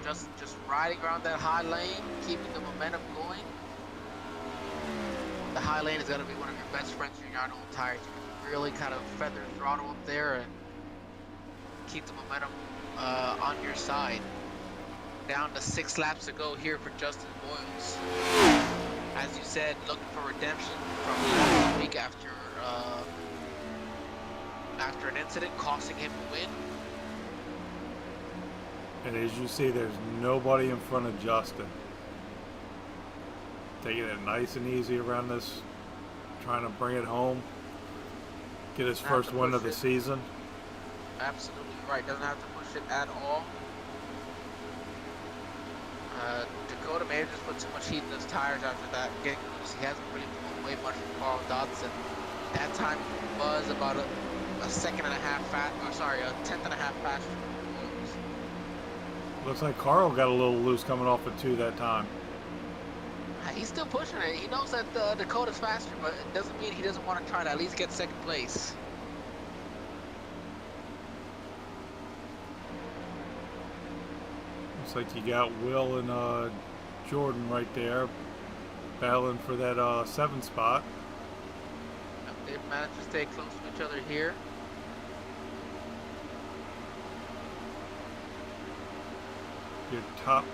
Just riding around that high lane, keeping the momentum going. The high lane is going to be one of your best friends in your own tires. You can really kind of feather throttle up there and keep the momentum on your side. Down to 6 laps to go here for Justin Boyles. As you said, looking for redemption from last week after an incident costing him a win. And as you see, there's nobody in front of Justin. Taking it nice and easy around this, trying to bring it home. Get his first win of the season. Absolutely right. Doesn't have to push it at all. Dakota may have just put too much heat in his tires after that. Getting loose, he hasn't really pulled away much from Carl Dodson. That time was about a 1.5 tenth and a half faster. Looks like Carl got a little loose coming off of 2 that time. He's still pushing it. He knows that Dakota's faster, but it doesn't mean he doesn't want to try to at least get second place. Looks like you got Will and Jordan right there. battling for that 7 spot. They've managed to stay close to each other here. Your top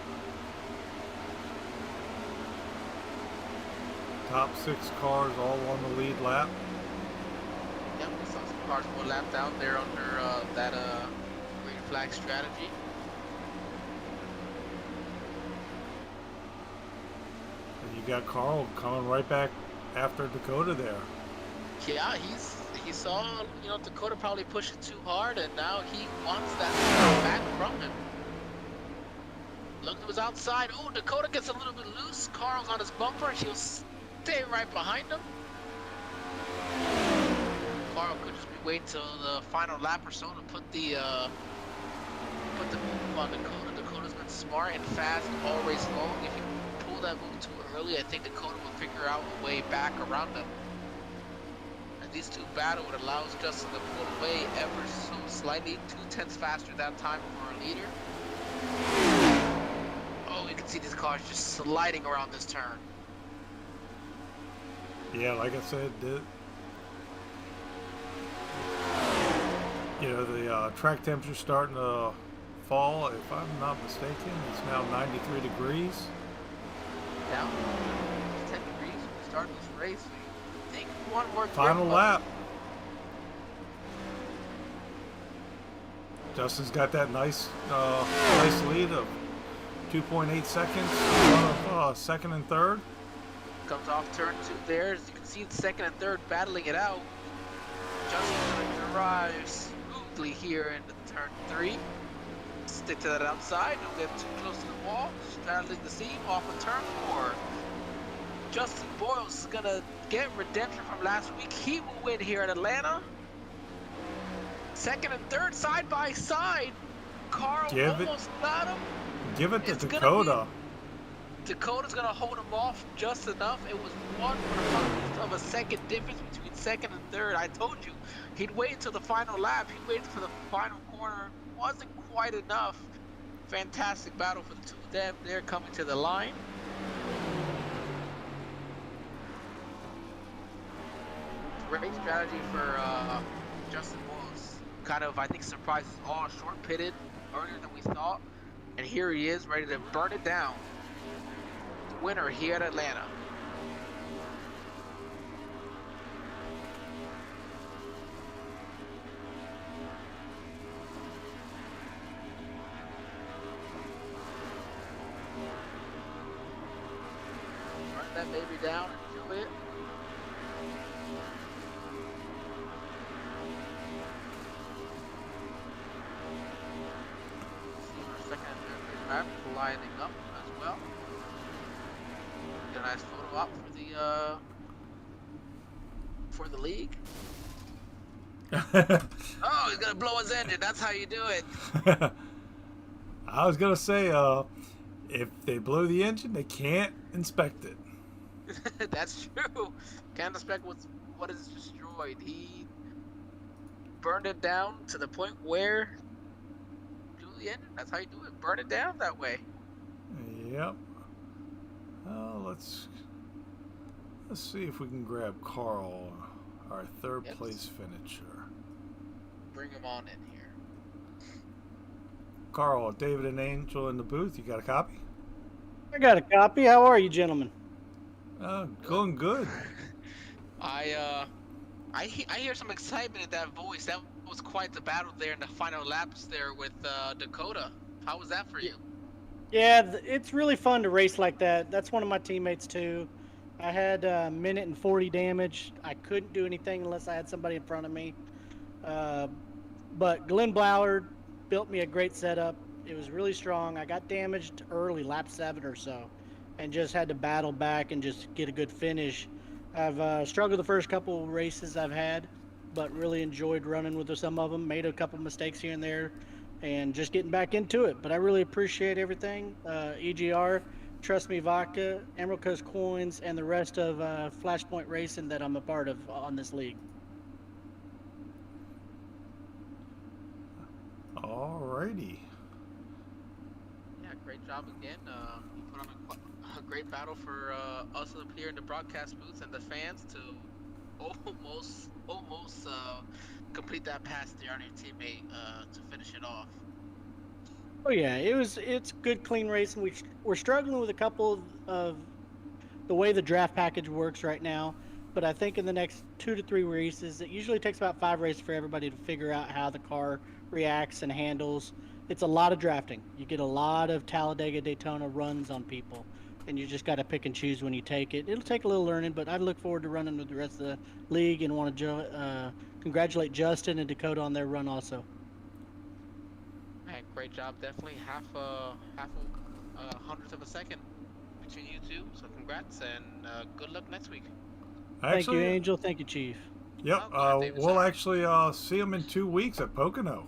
6 cars all on the lead lap. Yep, we saw some cars more lapped out there under that green flag strategy. And you got Carl coming right back after Dakota there. Yeah, he saw, you know, Dakota probably push it too hard, and now he wants that back from him. Look, it was outside. Oh, Dakota gets a little bit loose. Carl's on his bumper. He'll stay right behind him. Carl could just be waiting till the final lap or so to put the move on Dakota. Dakota's been smart and fast all race long. If you pull that move too early, I think Dakota will figure out a way back around them. And these two battle. It allows Justin to pull away ever so slightly. 2/10 faster that time for a leader. Oh, you can see these cars just sliding around this turn. Yeah, like I said, you know, the track temperature's starting to fall. If I'm not mistaken, it's now 93 degrees. Down 10 degrees when we start this race. We think one more Final lap. Justin's got that nice lead of 2.8 seconds of second and third. Comes off turn 2 there. As you can see, the second and third battling it out. Justin arrives smoothly here into turn 3. Stick to that outside. Don't get too close to the wall. Straddling the seam off of turn 4. Justin Boyles is going to get redemption from last week. He will win here at Atlanta. Second and third side by side. Carl almost got him. Give it to Dakota. Dakota's going to hold him off just enough. It was 1/100th of a second difference between second and third. I told you, he'd wait until the final lap. He waited for the final corner. Wasn't quite enough. Fantastic battle for the two of them. They're coming to the line. Great strategy for Justin Boyles. Kind of, I think, surprises all. Short pitted earlier than we thought. And here he is, ready to burn it down. The winner here at Atlanta. Burn that baby down and enjoy it. Second and third map lining up as well. Get a nice photo op for the league. Oh, he's gonna blow his engine. That's how you do it. I was gonna say, if they blow the engine, they can't inspect it. That's true. Can't inspect what is destroyed. He burned it down to the point where blew the engine. That's how you do it. Burn it down that way. Yep. Let's see if we can grab Carl, our third place finisher. Bring him on in here. Carl, David and Angel in the booth. You got a copy? I got a copy. How are you, gentlemen? Going good. I hear some excitement in that voice. That was quite the battle there in the final laps there with Dakota. How was that for you? Yeah, it's really fun to race like that. That's one of my teammates too. I had a minute and 40 damage. I couldn't do anything unless I had somebody in front of me. But Glenn Bloward built me a great setup. It was really strong. I got damaged early, lap 7 or so, and just had to battle back and just get a good finish. I've struggled the first couple races I've had, but really enjoyed running with some of them. Made a couple mistakes here and there, and just getting back into it. But I really appreciate everything. EGR, Trust Me Vodka, Emerald Coast Coins, and the rest of Flashpoint Racing that I'm a part of on this league. Alrighty. Yeah, great job again. You put on a great battle for us up here in the broadcast booth and the fans to almost complete that pass there on your teammate to finish it off. Oh yeah, it's good clean racing. We're struggling with a couple of the way the draft package works right now, but I think in the next 2 to 3 races, it usually takes about 5 races for everybody to figure out how the car reacts and handles. It's a lot of drafting. You get a lot of Talladega Daytona runs on people, and you just got to pick and choose when you take it. It'll take a little learning, but I look forward to running with the rest of the league and want to congratulate Justin and Dakota on their run also. Man, great job. Definitely half a hundredth of a second between you two. So congrats and good luck next week. Thank you, Angel. Thank you, Chief. Yep. Oh, go ahead, David, we'll sorry. actually see them in 2 weeks at Pocono.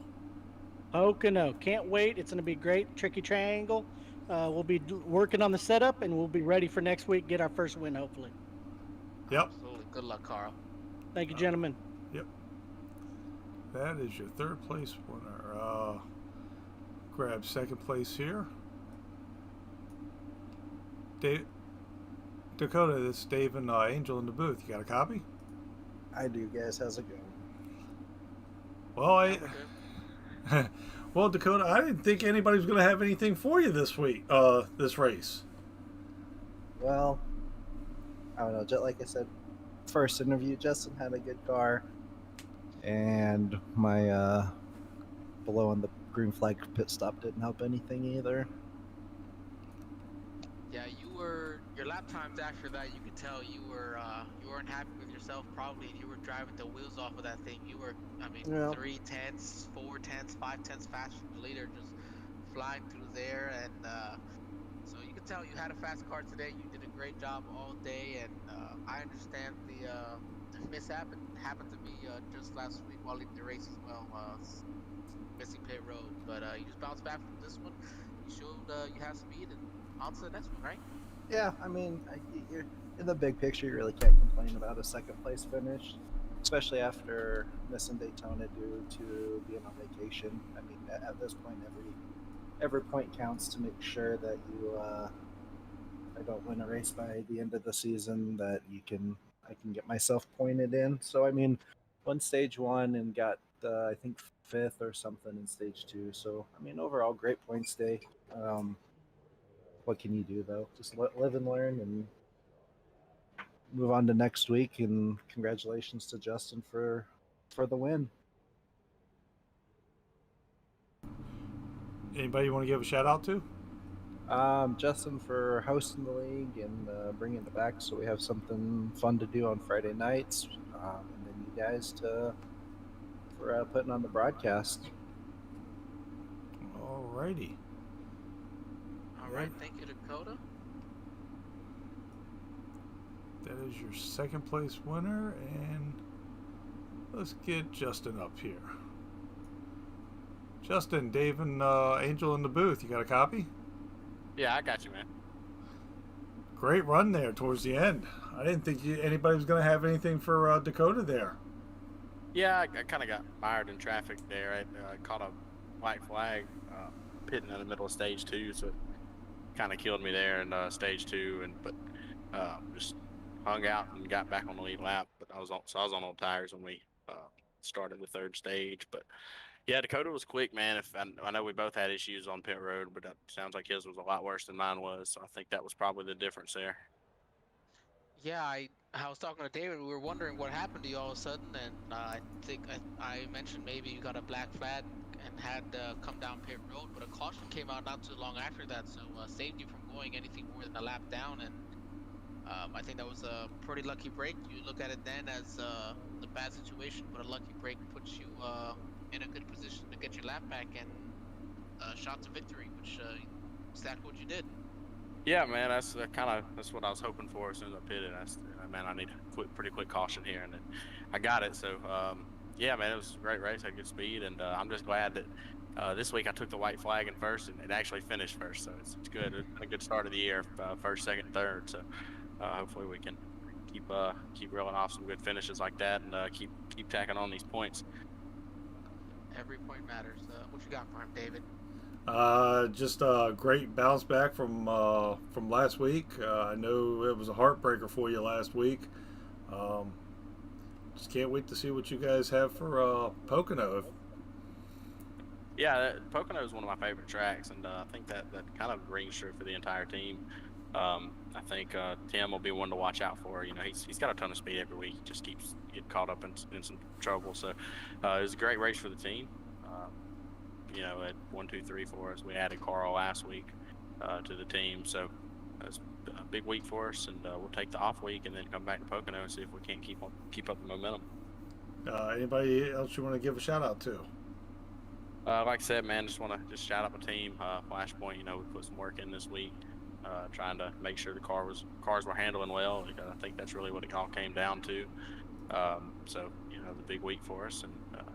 Pocono. Can't wait. It's going to be great. Tricky Triangle. We'll be working on the setup, and we'll be ready for next week. Get our first win, hopefully. Yep. Absolutely. Good luck, Carl. Thank you, gentlemen. Yep. That is your third place winner. Grab second place here. Dakota, this is Dave and Angel in the booth. You got a copy? I do, guys. How's it going? Well, well, Dakota, I didn't think anybody was going to have anything for you this week, this race. Well, I don't know. Just like I said, first interview, Justin had a good car, and my below on the green flag pit stop didn't help anything either. Yeah, your lap times after that, you could tell you weren't happy with yourself probably, and you were driving the wheels off of that thing. You were, Yeah. 3 tenths, 4 tenths, 5 tenths faster than the leader, just flying through there, and so you could tell you had a fast car today. You did a great job all day, and I understand the mishap. It happened to me just last week while leading the race as well, missing pit road, but you just bounced back from this one. You showed you have speed, and on to the next one, right? Yeah, I mean, in the big picture, you really can't complain about a second place finish, especially after missing Daytona due to being on vacation. I mean, at this point, every point counts to make sure that you I don't win a race by the end of the season, that I can get myself pointed in. So I mean, won stage one and got I think fifth or something in stage two. So I mean, overall, great points day. What can you do though? Just live and learn and move on to next week. And congratulations to Justin for the win. Anybody you want to give a shout out to? Justin for hosting the league and bringing it back, so we have something fun to do on Friday nights, and then you guys for putting on the broadcast. Alrighty. All right, thank you, Dakota. That is your second place winner, and let's get Justin up here. Justin, Dave, and Angel in the booth. You got a copy? Yeah, I got you, man. Great run there towards the end. I didn't think anybody was going to have anything for Dakota there. Yeah, I kind of got mired in traffic there. I caught a white flag pitting in the middle of stage two, so it kind of killed me there in stage two. But just hung out and got back on the lead lap. But I was on old tires when we started the third stage. But yeah, Dakota was quick, man. I know we both had issues on pit road, but it sounds like his was a lot worse than mine was. So I think that was probably the difference there. Yeah, I was talking to David. We were wondering what happened to you all of a sudden, and I think I mentioned maybe you got a black flag and had come down pit road, but a caution came out not too long after that, so saved you from going anything more than a lap down. And I think that was a pretty lucky break. You look at it then as a bad situation, but a lucky break puts you in a good position to get your lap back and shot to victory, which exactly what you did. Yeah, man, that's what I was hoping for as soon as I pitted. I need a pretty quick caution here, and then I got it. So, yeah, man, it was a great race. Had good speed, and I'm just glad that this week I took the white flag in first and actually finished first. So it's good. It's been a good start of the year, first, second, third. So hopefully we can keep reeling off some good finishes like that, and keep tacking on these points. Every point matters. What you got for him, David? Just a great bounce back from last week. I know it was a heartbreaker for you last week. Um, just can't wait to see what you guys have for Pocono. Yeah, Pocono is one of my favorite tracks, and I think that kind of rings true for the entire team. I think Tim will be one to watch out for. You know, he's got a ton of speed every week. He just keeps getting caught up in some trouble. So it was a great race for the team. You know, at 1, 2, 3 for us, we added Carl last week to the team. So it's a big week for us, and we'll take the off week and then come back to Pocono and see if we can't keep up the momentum. Anybody else you want to give a shout out to? Like I said, man, just want to shout out my team. Flashpoint, you know, we put some work in this week, trying to make sure the cars were handling well. I think that's really what it all came down to. So, you know, the big week for us, and like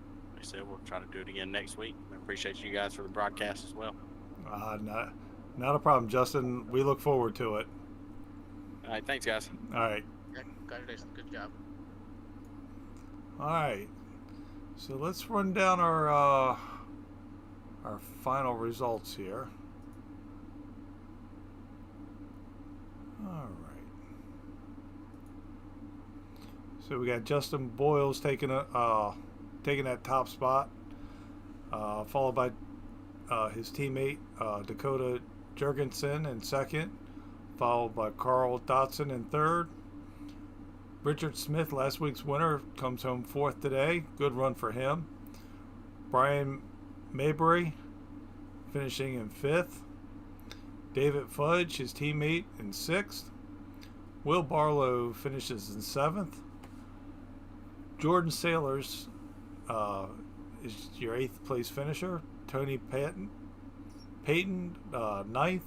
I said, we'll try to do it again next week. I appreciate you guys for the broadcast as well. Not a problem, Justin. We look forward to it. All right, thanks, guys. All right. Congratulations, good job. All right. So let's run down our final results here. All right. So we got Justin Boyles taking that top spot, followed by his teammate Dakota Jurgensen in second, followed by Carl Dotson in third. Richard Smith, last week's winner, comes home fourth today. Good run for him. Brian Maybury finishing in fifth. David Fudge, his teammate, in sixth. Will Barlow finishes in seventh. Jordan Sailors is your eighth place finisher. Tony Payton ninth.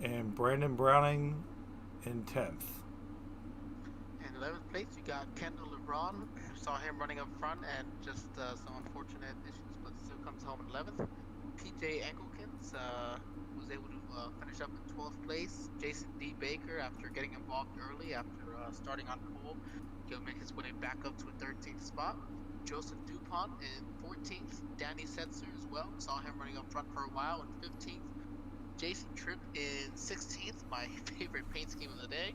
And Brandon Browning in 10th. In 11th place, you got Kendall LeBron. Saw him running up front and just some unfortunate issues, but still comes home in 11th. PJ Engelkins was able to finish up in 12th place. Jason D. Baker, after getting involved early, after starting on pole, he'll make his way back up to a 13th spot. Joseph DuPont in 14th. Danny Setzer as well. Saw him running up front for a while in 15th. Jason Tripp in 16th, my favorite paint scheme of the day.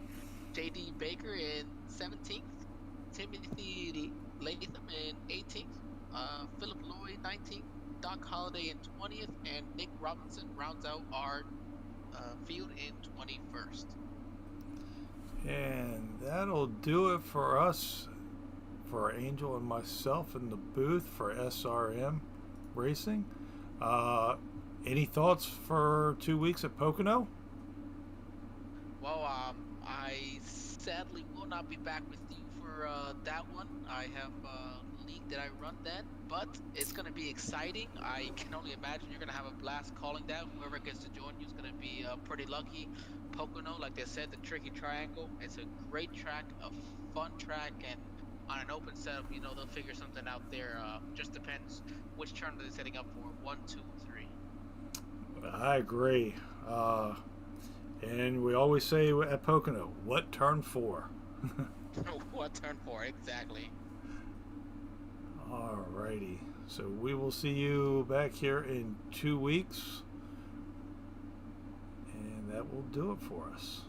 J.D. Baker in 17th. Timothy Latham in 18th. Philip Lloyd 19th. Doc Holliday in 20th. And Nick Robinson rounds out our field in 21st. And that'll do it for us, for Angel and myself in the booth for SRM Racing. Any thoughts for 2 weeks at Pocono? Well, I sadly will not be back with you for that one. I have a league that I run then, but it's going to be exciting. I can only imagine you're going to have a blast calling that. Whoever gets to join you is going to be pretty lucky. Pocono, like they said, the tricky triangle. It's a great track, a fun track, and on an open setup, you know, they'll figure something out there. Just depends which turn they're setting up for. 1, 2, 3. I agree. And we always say at Pocono, what turn 4? What turn 4, exactly. Alrighty. So we will see you back here in 2 weeks. And that will do it for us.